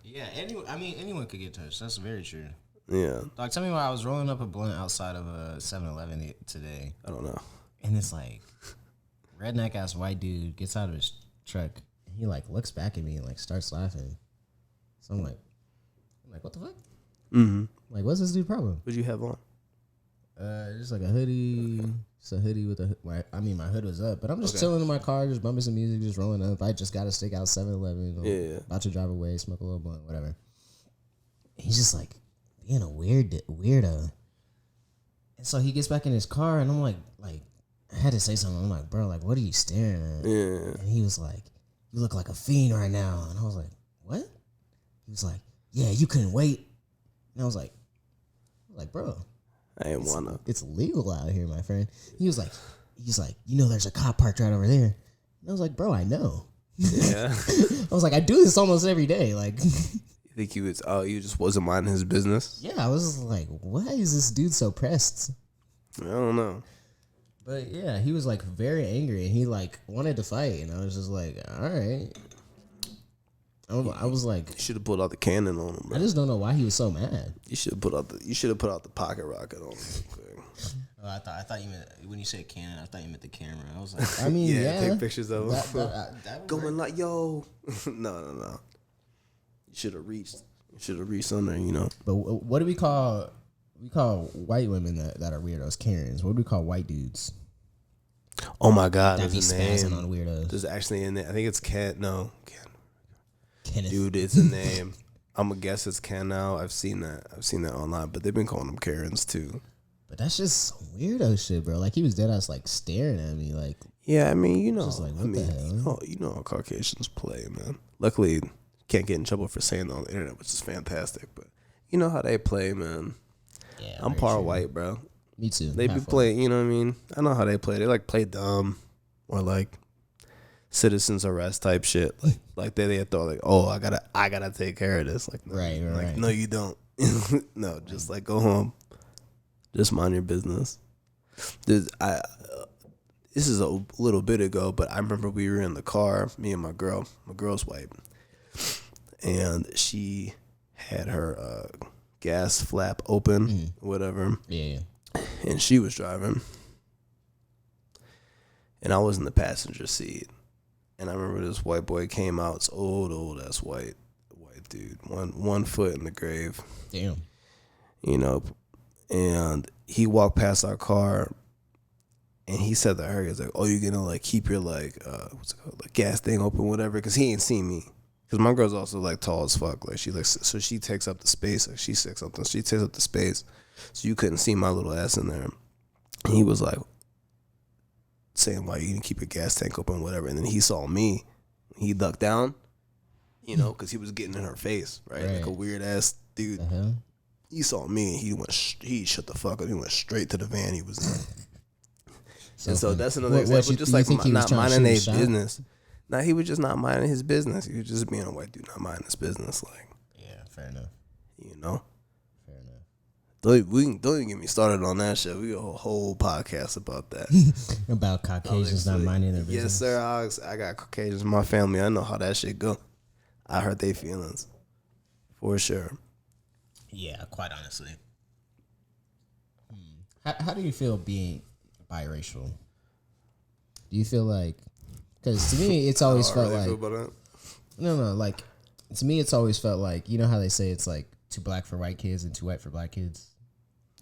Yeah, anyone could get touched. That's very true. Yeah. Dog, tell me why I was rolling up a blunt outside of a 7-Eleven today. I don't know. And it's like, redneck ass white dude gets out of his truck and he like looks back at me and like starts laughing. So I'm like, what the fuck? Mm-hmm. Like, what's this dude's problem? What'd you have on? Just like a hoodie. It's a hoodie with my hood was up, but I'm just chilling in my car, just bumping some music, just rolling up. I just got to stick out 7-Eleven. Yeah. About to drive away, smoke a little blunt, whatever. He's just like being a weirdo. And so he gets back in his car, and I'm like, I had to say something. I'm like, bro, like, what are you staring at? Yeah. And he was like, you look like a fiend right now. And I was like, what? He was like, yeah, you couldn't wait. And I was like, bro. I didn't wanna. It's legal out here, my friend. He's like, you know, there's a cop parked right over there. And I was like, bro, I know. Yeah. I was like, I do this almost every day. Like, you think he just wasn't minding his business? Yeah, I was like, why is this dude so pressed? I don't know. But yeah, he was like very angry and he like wanted to fight, and I was just like, all right. I was like, you should have pulled out the cannon on him, bro. I just don't know why he was so mad. You should have put out the pocket rocket on him. Oh, I thought you meant, when you said cannon, I thought you meant the camera. I was like, I mean, yeah. Take pictures of him. That going like, yo. No. You should have reached on there, you know. But what do we call white women that are weirdos? Karens. What do we call white dudes? Oh my God, that be there's a spazzing name. on weirdos. There's actually a name. I think it's Ken. No, Kenneth. Dude, it's a name. I'm gonna guess it's Ken now. I've seen that online, but they've been calling them Karens too. But that's just some weirdo shit, bro. Like, he was dead ass like staring at me, like. Yeah, I mean, you know, like, what the hell? you know how Caucasians play, man. Luckily, can't get in trouble for saying that on the internet, which is fantastic. But you know how they play, man. Yeah, I'm part white, bro. Me too. They be playing, you know what I mean? I know how they play. They like play dumb or like citizens arrest type shit. Like they thought like, oh, I gotta take care of this. Like, no, right. No, you don't. No, just like go home. Just mind your business. This is a little bit ago, but I remember we were in the car, me and my girl. My girl's white, and she had her gas flap open, whatever. Yeah. And she was driving. And I was in the passenger seat. And I remember this white boy came out. It's old ass white dude. One foot in the grave. Damn. You know, and he walked past our car, and he said to her, he was like, "Oh, you're gonna like keep your like what's it called, like gas thing open, whatever," because he ain't seen me. Because my girl's also like tall as fuck, like she like so she takes up the space, like she's 6 something, she takes up the space, so you couldn't see my little ass in there. And he was like saying, "Why you gonna keep your gas tank open, whatever?" And then he saw me, he ducked down, you know, because he was getting in her face, right? Like a weird ass dude. Uh-huh. He saw me, and he shut the fuck up. He went straight to the van he was in. So that's another example. Just like not minding their business. Nah, he was just not minding his business. He was just being a white dude, not minding his business. Like, yeah, fair enough. You know, fair enough. Don't even get me started on that shit. We got a whole podcast about that. About Caucasians not minding their business. Yes, sir. I got Caucasians in my family. I know how that shit go. I hurt their feelings for sure. Yeah, quite honestly. How do you feel being biracial? Do you feel like, because to me it's always felt like like to me it's always felt like, you know how they say it's like too black for white kids and too white for black kids?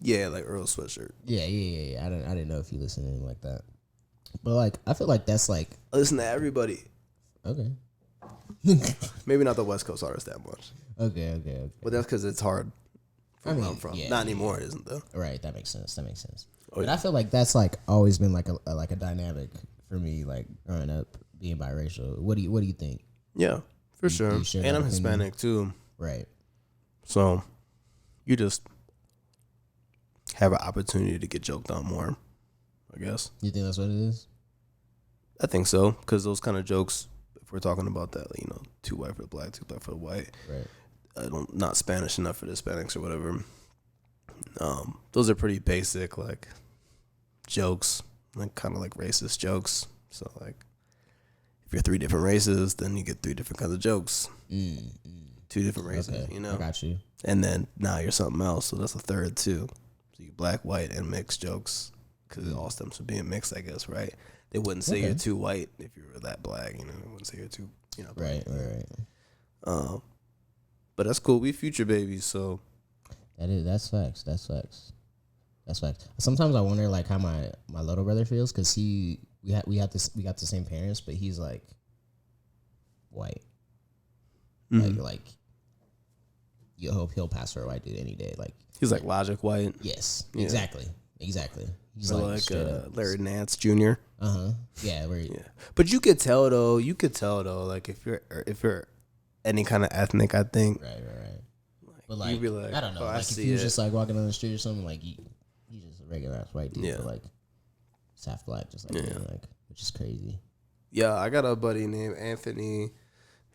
Yeah, like Earl Sweatshirt. Yeah. I didn't know if you listen to anything like that, but like I feel like that's like I listen to everybody. Okay. Maybe not the West Coast artists that much. Okay. But that's because it's hard from where I'm from. Not anymore, it isn't though. Right, that makes sense. But I feel like that's like always been like a dynamic for me, like growing up being biracial. What do you think? Yeah, for sure. And I'm Hispanic too. Right. So you just have an opportunity to get joked on more, I guess. You think that's what it is? I think so, because those kind of jokes, if we're talking about that, you know, too white for the black, too black for the white. Right. Not Spanish enough for the Hispanics or whatever. Those are pretty basic, like, jokes, like kind of like racist jokes. So, like, if you're 3 different races, then you get 3 different kinds of jokes. 2 different races, you know? I got you. And then now you're something else, so that's a third too. So you black, white, and mixed jokes, because it all stems from being mixed, I guess, right? They wouldn't say you're too white if you were that black, you know? They wouldn't say you're too, you know, black. Right. But that's cool. We future babies, so that's facts. Sometimes I wonder like how my little brother feels, because we got the same parents, but he's like white. Like you hope he'll pass for a white dude any day. Like he's like Logic white. Yes, exactly. He's like Larry Nance Jr. Yeah, But you could tell though. Like if you're any kind of ethnic, I think. Right. But like, you'd be like, I don't know. like if he was just like walking on the street or something, like he's just a regular ass white dude, but like he's half black, just like me, like, which is crazy. Yeah, I got a buddy named Anthony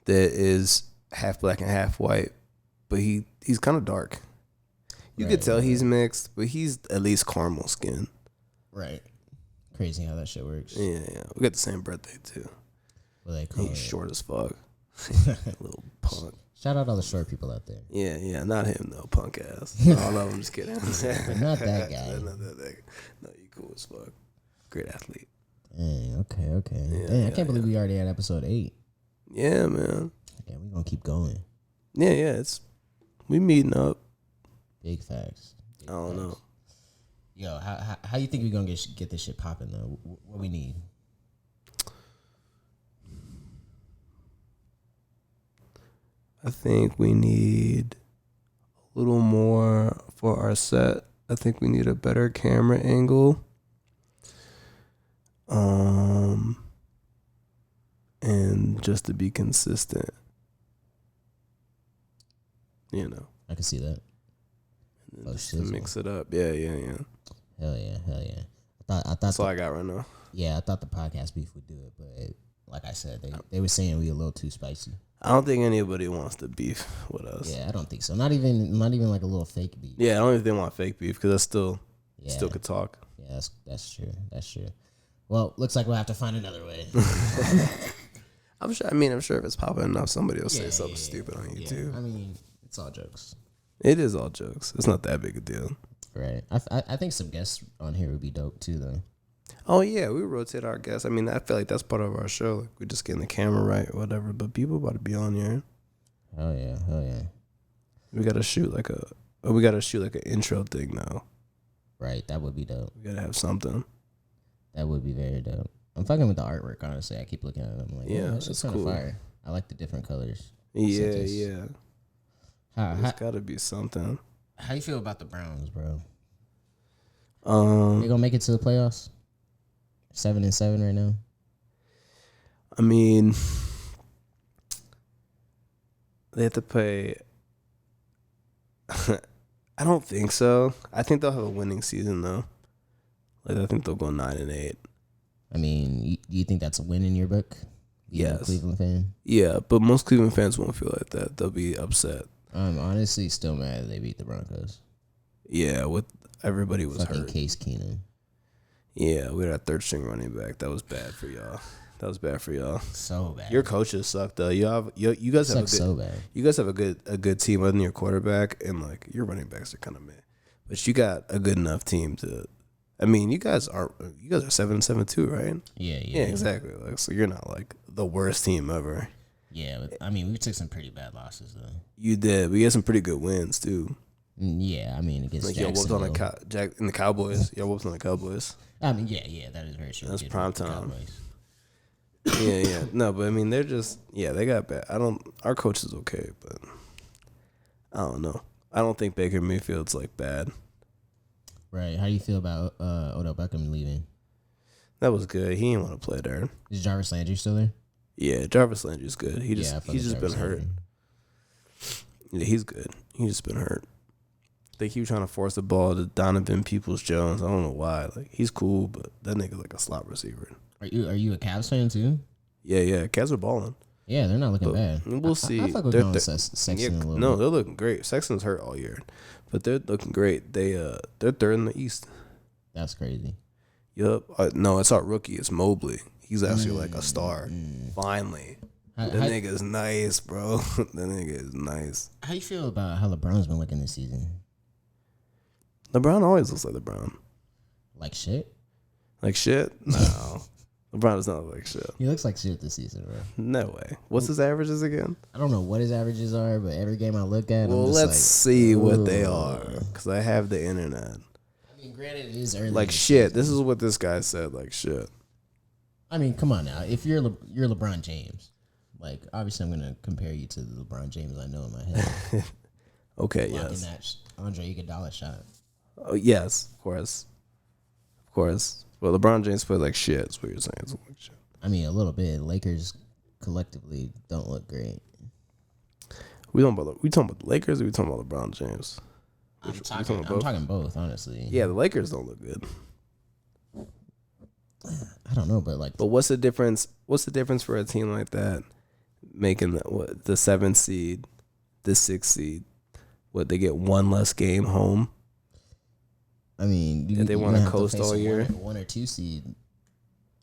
that is half black and half white, but he's kind of dark. You could tell he's mixed, but he's at least caramel skin. Right. Crazy how that shit works. Yeah. We got the same birthday too. What they call He's short as fuck. Little punk. Shout out all the short people out there. Yeah, not him though, punk ass. All of them, just kidding. But not that guy. Not that guy. No, you cool as fuck. Great athlete. Dang, okay. Dang, I can't believe we already at episode 8. Yeah, man. Okay, we're gonna keep going. Yeah, we meeting up. Big facts. I don't know. Yo, how you think we gonna get this shit popping though? What we need? I think we need a little more for our set. I think we need a better camera angle. And just to be consistent. You know. I can see that. Just to mix it up. Yeah. Hell yeah. I thought that's all I got right now. Yeah, I thought the podcast beef would do it, but like I said, they were saying we a little too spicy. I don't think anybody wants to beef with us. Yeah, I don't think so. Not even like a little fake beef. Yeah, I don't even think they want fake beef, because I still could talk. Yeah, that's true. Well, looks like we'll have to find another way. I'm sure if it's popping enough, somebody will say something stupid on YouTube. I mean, It's all jokes. It is all jokes. It's not that big a deal. Right. I think some guests on here would be dope too, though. Oh yeah, we rotate our guests. I mean, I feel like that's part of our show. Like, we're just getting the camera right or whatever. But people about to be on here. Hell yeah. We gotta shoot like an intro thing now. Right. That would be dope. We gotta have something. That would be very dope. I'm fucking with the artwork. Honestly, I keep looking at it. I'm like, yeah, that's kind of cool. fire. I like the different colors. Yeah. There's gotta be something. How you feel about the Browns, bro? They gonna make it to the playoffs? 7-7 right now. I mean, they have to play. I don't think so. I think they'll have a winning season though. Like, I think they'll go 9-8. I mean, do you think that's a win in your book? Yes. A Cleveland fan? Yeah, but most Cleveland fans won't feel like that. They'll be upset. I'm honestly still mad they beat the Broncos. Yeah, with everybody was fucking hurt. Case Keenum. Yeah, we had our third string running back. That was bad for y'all. So bad. Your coaches suck though. You guys have so bad. You guys have a good team other than your quarterback, and like your running backs are kind of meh. But you got a good enough team to. I mean, you guys are 7-7 too, right? Yeah, exactly. Like, so you're not like the worst team ever. Yeah, but, I mean, we took some pretty bad losses though. You did. We had some pretty good wins too. Yeah, I mean, against like y'all whooped on the Cowboys. Y'all whooped on the Cowboys. I mean, yeah, that is very true. That's prime time. Yeah. No, but I mean, they're just they got bad. Our coach is okay, but I don't know. I don't think Baker Mayfield's like bad. Right. How do you feel about Odell Beckham leaving? That was good. He didn't want to play there. Is Jarvis Landry still there? Yeah, Jarvis Landry's good. He's just been hurt. Yeah, he's good. He's just been hurt. They keep trying to force the ball to Donovan Peoples-Jones. I don't know why. Like, he's cool, but that nigga's like a slot receiver. Are you a Cavs fan too? Yeah. Cavs are balling. Yeah, they're not looking bad. We'll see. I fuck with Colin Sexton a little bit. They're looking great. Sexton's hurt all year, but they're looking great. They're third in the East. That's crazy. Yup. No, it's our rookie. It's Mobley. He's actually like a star. Finally. That nigga is nice, bro. That nigga is nice. How you feel about how LeBron's been looking this season? LeBron always looks like LeBron. Like shit? Like shit? No. LeBron does not look like shit. He looks like shit this season, bro. No way. What's his averages again? I don't know what his averages are, but every game I look at, well, let's see what they are, because I have the internet. I mean, granted, it is early. Like shit. This is what this guy said. Like shit. I mean, come on now. If you're LeBron James, like obviously I'm gonna compare you to the LeBron James I know in my head. Okay. Blocking Yes. that Andre Iguodala shot. Oh yes, of course. Well, LeBron James played like shit. That's what you're saying. It's like shit. I mean, a little bit. Lakers collectively don't look great. We talking about the Lakers, or we talking about LeBron James? I'm talking both, honestly. Yeah, the Lakers don't look good. I don't know, but like. But what's the difference? What's the difference for a team like that making the 7th seed, the 6th seed? What, they get one less game home? I mean, if they want to coast all year, one or 2 seed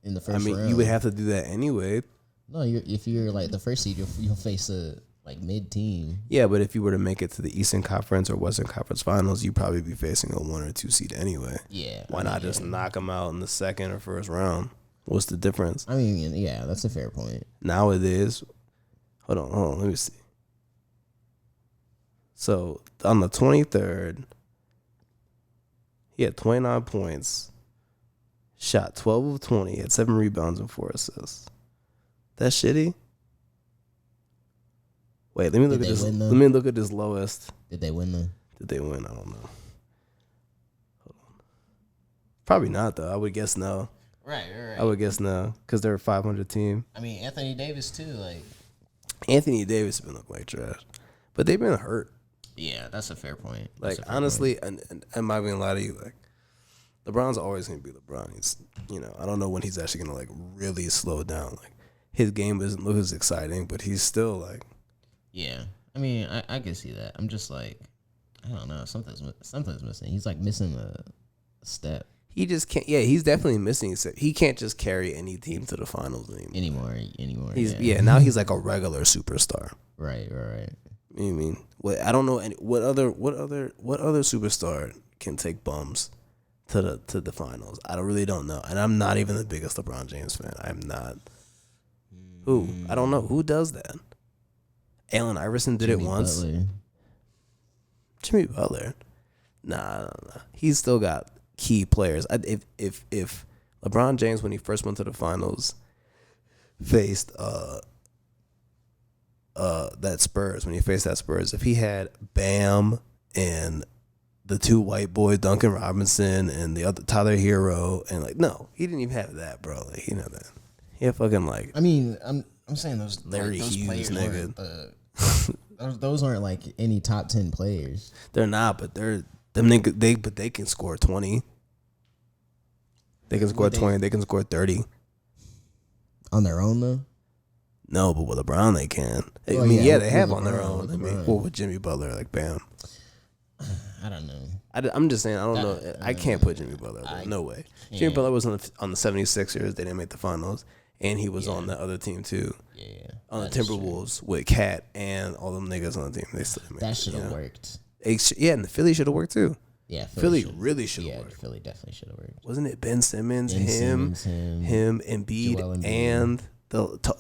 in the first round. I mean, you would have to do that anyway. No, if you're like the first seed, you'll face a like mid team. Yeah, but if you were to make it to the Eastern Conference or Western Conference Finals, you'd probably be facing a 1 or 2 seed anyway. Yeah. Why not just knock them out in the second or first round? What's the difference? I mean, yeah, that's a fair point. Nowadays, hold on, let me see. So on the 23rd, he had 29 points, shot 12 of 20, had 7 rebounds and 4 assists. That's shitty. Wait, let me look at this. Let me look at this lowest. Did they win though? Did they win? I don't know. Hold on. Probably not though. I would guess no. Right. I would guess no, because they're a 500 team. I mean, Anthony Davis too. Like Anthony Davis has been looking like trash, but they've been hurt. Yeah, that's a fair point. Like honestly, and I'm not gonna lie to you, like LeBron's always gonna be LeBron. He's, I don't know when he's actually gonna like really slow down. Like his game doesn't look as exciting, but he's still like. Yeah, I mean, I can see that. I'm just like, I don't know, something's missing. He's like missing a step. He just can't. Yeah, he's definitely missing a step. He can't just carry any team to the finals anymore. Anymore. He's now he's like a regular superstar. Right. You know what I mean? I don't know what other superstar can take bums to the finals. I really don't know, and I'm not even the biggest LeBron James fan. I'm not. Who? I don't know who does that. Allen Iverson did Jimmy it once. Butler. Jimmy Butler. Nah. He's still got key players. If LeBron James, when he first went to the finals, faced that Spurs, if he had Bam and the two white boys, Duncan Robinson and the other Tyler Hero, and he didn't even have that, bro. Like, he that. He had fucking I mean, I'm saying those Larry those Hughes, players nigga. Those aren't like any top 10 players. They're not, but they're them niggas. They can score 20. They can score 20. They can score 30 on their own though. No, but with LeBron they can. Well, I mean, yeah, they have LeBron, on their own. with I mean, LeBron. with Jimmy Butler, like Bam. I don't know. I'm just saying, I don't know. I can't put Jimmy Butler. No way. Jimmy Butler was on the 76ers. They didn't make the finals. And he was on the other team, too. Yeah. On the Timberwolves with Cat and all them niggas on the team. They still That should have worked. Yeah, and the Philly should have worked, too. Yeah, Philly really should have worked. Philly definitely should have worked. Wasn't it Ben Simmons, him, Embiid, Joel Embiid, and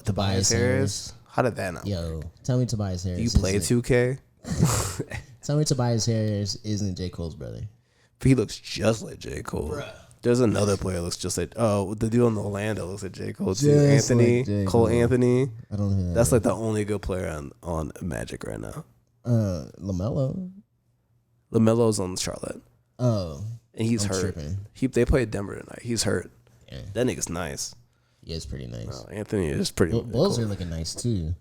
Tobias Harris? How did that not Yo, tell me Tobias Harris. Do you play 2K? Tell me Tobias Harris isn't J. Cole's brother. He looks just like J. Cole. Bruh. There's another player that looks just like the dude in Orlando looks like J. Cole too. Just Anthony like Cole Anthony. I don't know. That's like the only good player on Magic right now. LaMelo's on Charlotte. Oh, and he's hurt. They played Denver tonight. He's hurt. Yeah. That nigga's nice. Yeah, it's pretty nice. Anthony is pretty. Bulls cool. are looking nice too.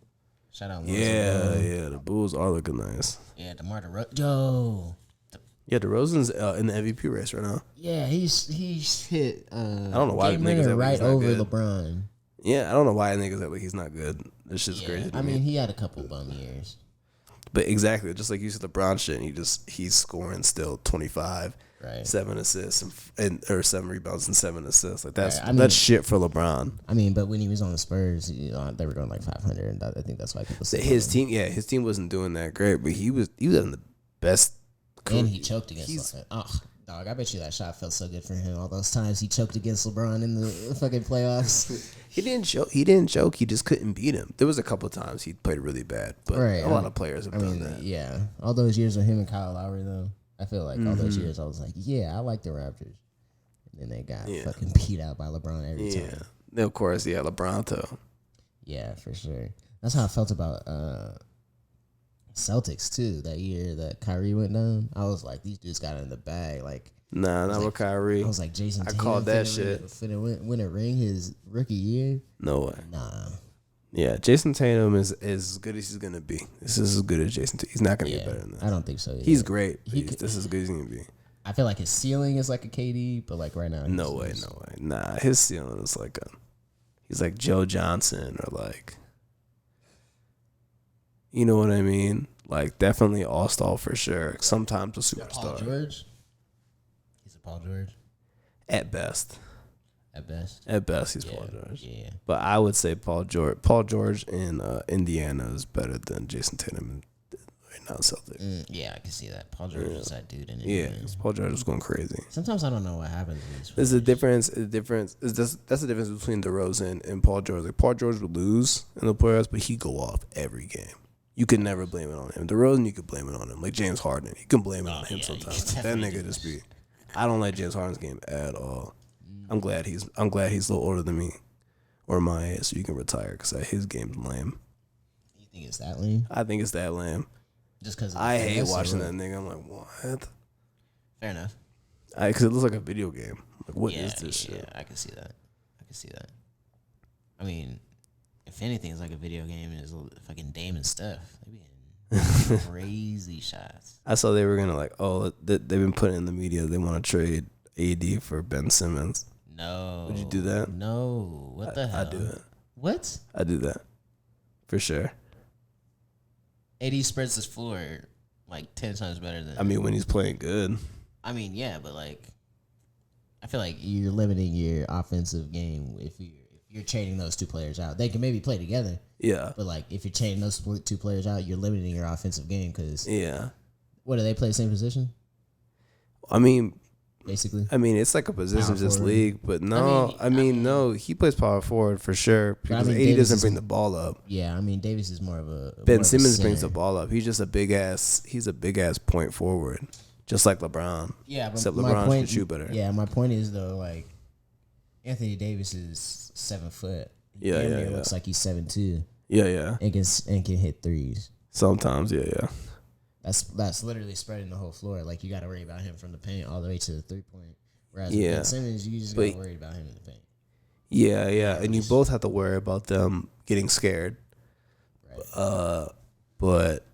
Shout out. Yeah. The Bulls are looking nice. Yeah, DeMar DeRozan. Yo. Yeah, DeRozan's in the MVP race right now. Yeah, he's hit. I don't know why niggas act right like he's over not good. LeBron. Yeah, I don't know why niggas act like he's not good. This shit's crazy. I mean, he had a couple bum years. But exactly, just like you said, LeBron shit, and he's scoring still 25, right? 7 assists or 7 rebounds and 7 assists. Like that's shit for LeBron. I mean, but when he was on the Spurs, they were going like 500, and I think that's why people say his team wasn't doing that great, but he was in the best. And he choked against dog, I bet you that shot felt so good for him all those times he choked against LeBron in the fucking playoffs. He didn't choke. He just couldn't beat him. There was a couple of times he played really bad, but a lot of players have done that. Yeah, all those years with him and Kyle Lowry, though, I feel like all those years I was like, yeah, I like the Raptors. And then they got fucking beat out by LeBron every time. Yeah, of course, LeBron though. Yeah, for sure. That's how I felt about Celtics too that year that Kyrie went down. I was like, these dudes got it in the bag. Like, nah, not with Kyrie. I was like, Jason Tatum. I called that shit. Finna win a ring his rookie year. No way. Nah. Yeah, Jason Tatum is as good as he's gonna be. This is as good as Jason Tatum. He's not gonna get better than that. I don't think so either. He's great. This is as good as he's gonna be. I feel like his ceiling is like a KD, but like right now, no way. Nah, his ceiling is like he's like Joe Johnson or like, you know what I mean? Like definitely all-star for sure. Sometimes a superstar. Paul George. He's a Paul George. At best. At best, he's Paul George. Yeah. But I would say Paul George in Indiana is better than Jason Tatum right now. Celtics. Yeah, I can see that. Paul George is that dude in Indiana. Yeah, Paul George was going crazy. Sometimes I don't know what happens in these. There's a difference. That's the difference between DeRozan and Paul George. Like Paul George would lose in the playoffs, but he'd go off every game. You could never blame it on him. DeRozan, you could blame it on him. Like James Harden, you can blame it on him sometimes. That nigga just be. I don't like James Harden's game at all. I'm glad he's a little older than me, or my age, so you can retire because his game's lame. You think it's that lame? I think it's that lame. Just because I hate watching that nigga. I'm like, what? Fair enough. Because it looks like a video game. Like, what is this shit? Yeah, I can see that. I mean, if anything, it's like a video game. It's fucking Dame and Steph. They be hitting crazy shots. I saw they were gonna they've been putting in the media. They want to trade AD for Ben Simmons. No. Would you do that? No. What the hell? I'd do it. What? I'd do that. For sure. AD spreads his floor like 10 times better than. I mean, when he's playing good. I mean, yeah, but like, I feel like you're limiting your offensive game if you're trading those two players out. They can maybe play together. Yeah. But like if you're trading those two players out, you're limiting your offensive game because what do they play the same position? I mean, basically. I mean, it's like a position-just league, but no. I mean, no. He plays power forward for sure because AD doesn't bring the ball up. Yeah, I mean, Davis is more of a Ben Simmons brings the ball up. He's just a big ass. He's a big ass point forward, just like LeBron. Yeah, but except LeBron can shoot better. Yeah, my point is though, like Anthony Davis is 7 foot. Yeah. Looks like he's 7'2". Yeah. And can hit threes. Sometimes, yeah. That's literally spreading the whole floor. Like you got to worry about him from the paint all the way to the 3-point. Whereas with Ben Simmons, you just got to worry about him in the paint. Yeah, and you both have to worry about them getting scared. Right. But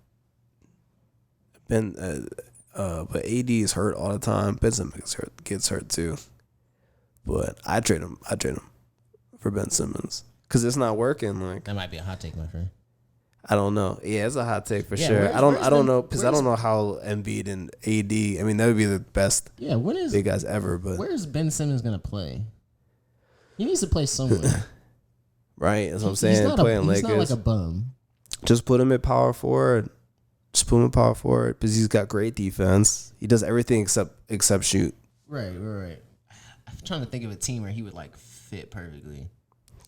AD is hurt all the time. Ben Simmons gets hurt too. But I trade him for Ben Simmons because it's not working. Like that might be a hot take, my friend. I don't know. Yeah, it's a hot take for sure. I don't know because I don't know how Embiid and AD. I mean, that would be the best. Yeah, big guys ever. But where's Ben Simmons gonna play? He needs to play somewhere. Right, that's what I'm saying. He's not like a bum. Just put him at power forward. Because he's got great defense. He does everything except shoot. Right. I'm trying to think of a team where he would like fit perfectly.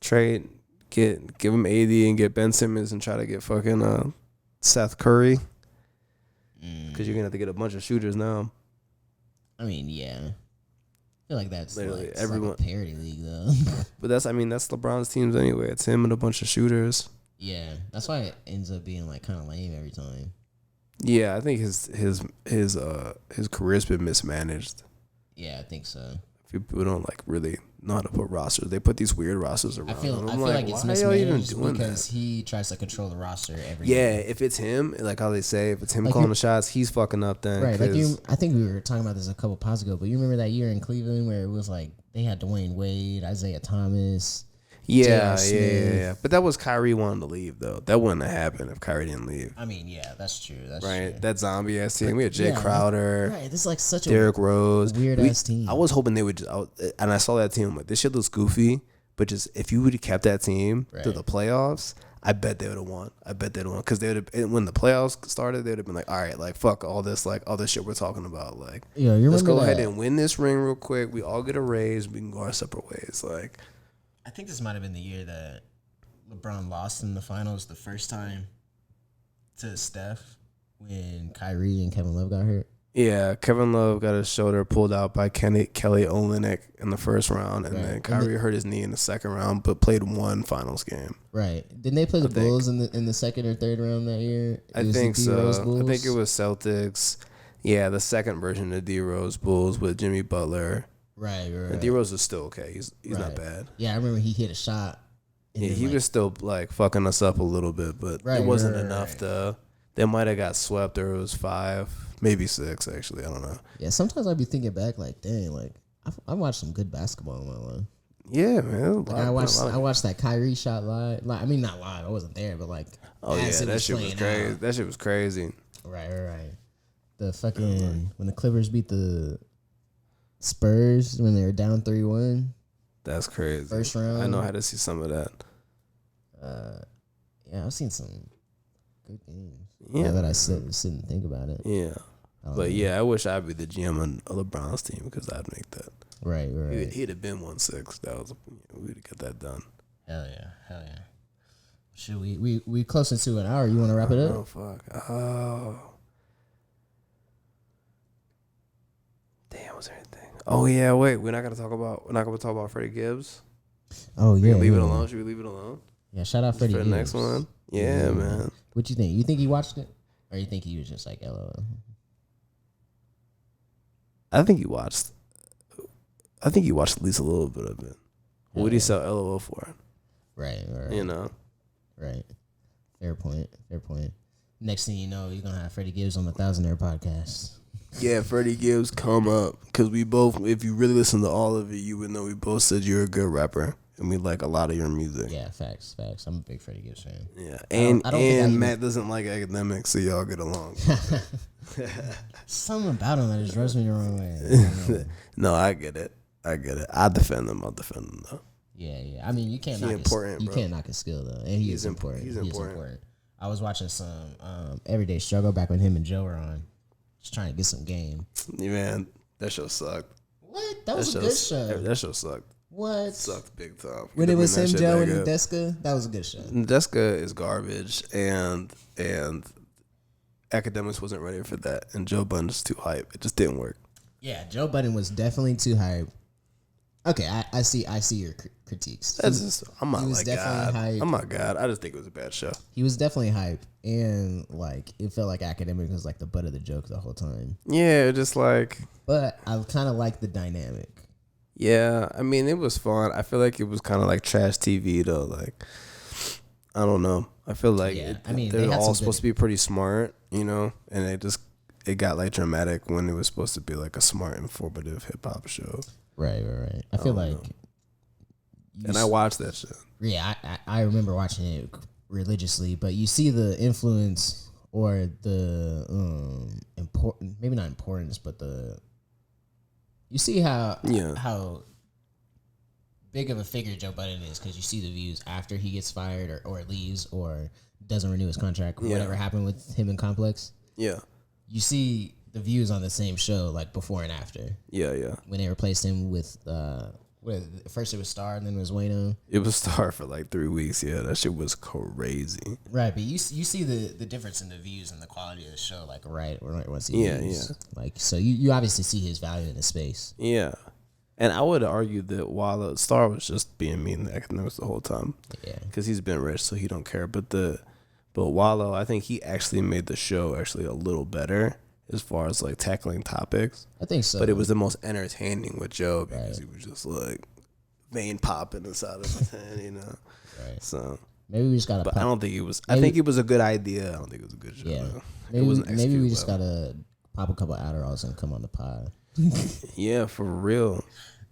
Trade. Give him AD and get Ben Simmons and try to get fucking Seth Curry. Because you're going to have to get a bunch of shooters now. I mean, yeah. I feel like that's literally like, everyone. Like a parody league, though. But that's LeBron's teams anyway. It's him and a bunch of shooters. Yeah. That's why it ends up being like kind of lame every time. Yeah, I think his career's been mismanaged. Yeah, I think so. People don't like really know how to put rosters. They put these weird rosters around. I feel like it's mismanaged because he tries to control the roster every year. If it's him, like how they say, if it's him calling the shots, he's fucking up then. Right. Like I think we were talking about this a couple pods ago, but you remember that year in Cleveland where it was like they had Dwayne Wade, Isaiah Thomas. Yeah. But that was Kyrie wanting to leave, though. That wouldn't have happened if Kyrie didn't leave. I mean, yeah, that's true. That's right. True. That zombie ass team. We had Jay Crowder. Right. This is like such a Derrick Rose. Weird ass team. I was hoping they would and I saw that team. I'm like, this shit looks goofy, but just if you would have kept that team to the playoffs, I bet they would have won. Because they would have, when the playoffs started, they would have been like, all right, like fuck all this shit we're talking about. Like, let's go ahead and win this ring real quick. We all get a raise. We can go our separate ways. Like. I think this might have been the year that LeBron lost in the finals the first time to Steph when Kyrie and Kevin Love got hurt. Yeah, Kevin Love got his shoulder pulled out by Kelly Olynyk in the first round, and then Kyrie hurt his knee in the second round, but played one finals game. Right. Didn't they play the Bulls in the second or third round that year? I think so. I think it was Celtics. Yeah, the second version of D Rose Bulls with Jimmy Butler. Right. And D Rose is still okay. He's not bad. Yeah, I remember he hit a shot. Yeah, he was still like fucking us up a little bit, but it wasn't enough to. They might have got swept, or it was 5, maybe 6. Actually, I don't know. Yeah, sometimes I'd be thinking back, like, dang, like I watched some good basketball in my life. Yeah, man. Like, I watched that Kyrie shot live. Like, I mean, not live. I wasn't there, but like, that shit was crazy. That shit was crazy. Right. The fucking when the Clippers beat the Spurs when they were down 3-1. That's crazy. First round. I know how to see some of that. Yeah, I've seen some good games. Yeah, that I sit and think about it. Yeah, but I wish I'd be the GM on LeBron's team because I'd make that. Right. He'd have been 1-6. We'd get that done. Hell yeah. Should we close into an hour? You want to wrap it up? Oh fuck. Oh. Damn, was there anything? Oh yeah, wait. We're not gonna talk about Freddie Gibbs. Oh yeah. Leave it alone. Should we leave it alone? Yeah, shout out Freddie for the Gibbs. next one. Yeah, man. What you think? You think he watched it, or you think he was just like LOL? I think he watched at least a little bit of it. What would he sell LOL for? Right. You know. Right. Fair point. Next thing you know, you're gonna have Freddie Gibbs on the Thousandaire podcast. Yeah, Freddie Gibbs, come up. Because we both, if you really listen to all of it, you would know we both said you're a good rapper. And we like a lot of your music. Yeah, facts. I'm a big Freddie Gibbs fan. Yeah, and Matt doesn't like academics, so y'all get along. Something about him that just rubs me the wrong way. No, I get it. I defend them. I'll defend them, though. Yeah. I mean, you can't knock his skill though, and he is important. He's important. I was watching some Everyday Struggle back when him and Joe were on, just trying to get some game. Yeah, man, that show sucked. What? That was a good show. That show sucked. What? Sucked big time. When it was him, Joe, and Nadeska, that was a good show. Nadeska is garbage, and Academics wasn't ready for that, and Joe Budden is too hype. It just didn't work. Yeah, Joe Budden was definitely too hype. Okay, I see your critiques. I'm not like God. Hype. I'm not God. I just think it was a bad show. He was definitely hype, and like it felt like Academic was like the butt of the joke the whole time. Yeah, just like. But I kind of like the dynamic. Yeah, I mean it was fun. I feel like it was kind of like trash TV though. Like I don't know. I feel like they're all supposed to be pretty smart, you know, and it got like dramatic when it was supposed to be like a smart, informative hip hop show. Right. I feel like, I watched that shit. Yeah, I remember watching it religiously, but you see the influence or the maybe not importance, but you see how big of a figure Joe Budden is because you see the views after he gets fired or leaves or doesn't renew his contract or whatever happened with him in Complex. Yeah, you see the views on the same show like before and after. Yeah. When they replaced him with first it was Star and then it was Wayno. It was Star for like 3 weeks. Yeah, that shit was crazy. Right, but you see the difference in the views and the quality of the show like right once he leaves. Like so you obviously see his value in the space. Yeah. And I would argue that while Star was just being mean to Academics the whole time. Yeah. Because he's been rich, so he don't care. But Wallow, I think he actually made the show actually a little better as far as like tackling topics. I think so. But it was the most entertaining with Joe because he was just like vein popping inside of his head, you know. Right. So maybe we just gotta. But I don't think it was. I think it was a good idea. I don't think it was a good show. Yeah. Maybe we just gotta pop a couple Adderalls and come on the pod. Yeah, for real.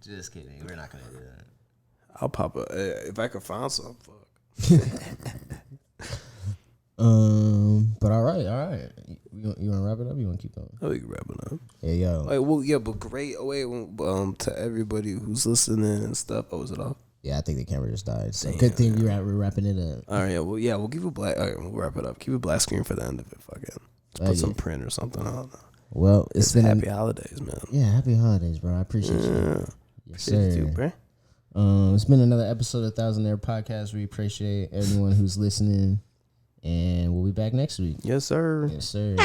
Just kidding. We're not gonna do that. I'll pop if I can find some. Fuck. But all right. You want to wrap it up? Or you want to keep going? Oh, we can wrap it up. Yeah, yo. Wait, well, yeah, but great. Oh, wait, to everybody who's listening and stuff. Oh, is it off? Yeah, I think the camera just died. So good thing we're wrapping it up. All right, we'll give a black. All right, we'll wrap it up. Keep a black screen for the end of it. Fuck it. Let's put some print or something. I don't know. Well, it's been happy holidays, man. Yeah, happy holidays, bro. I appreciate you. Yes, appreciate you, bro. It's been another episode of Thousandaire Podcast. We appreciate everyone who's listening. And we'll be back next week. Yes, sir. Yes, sir.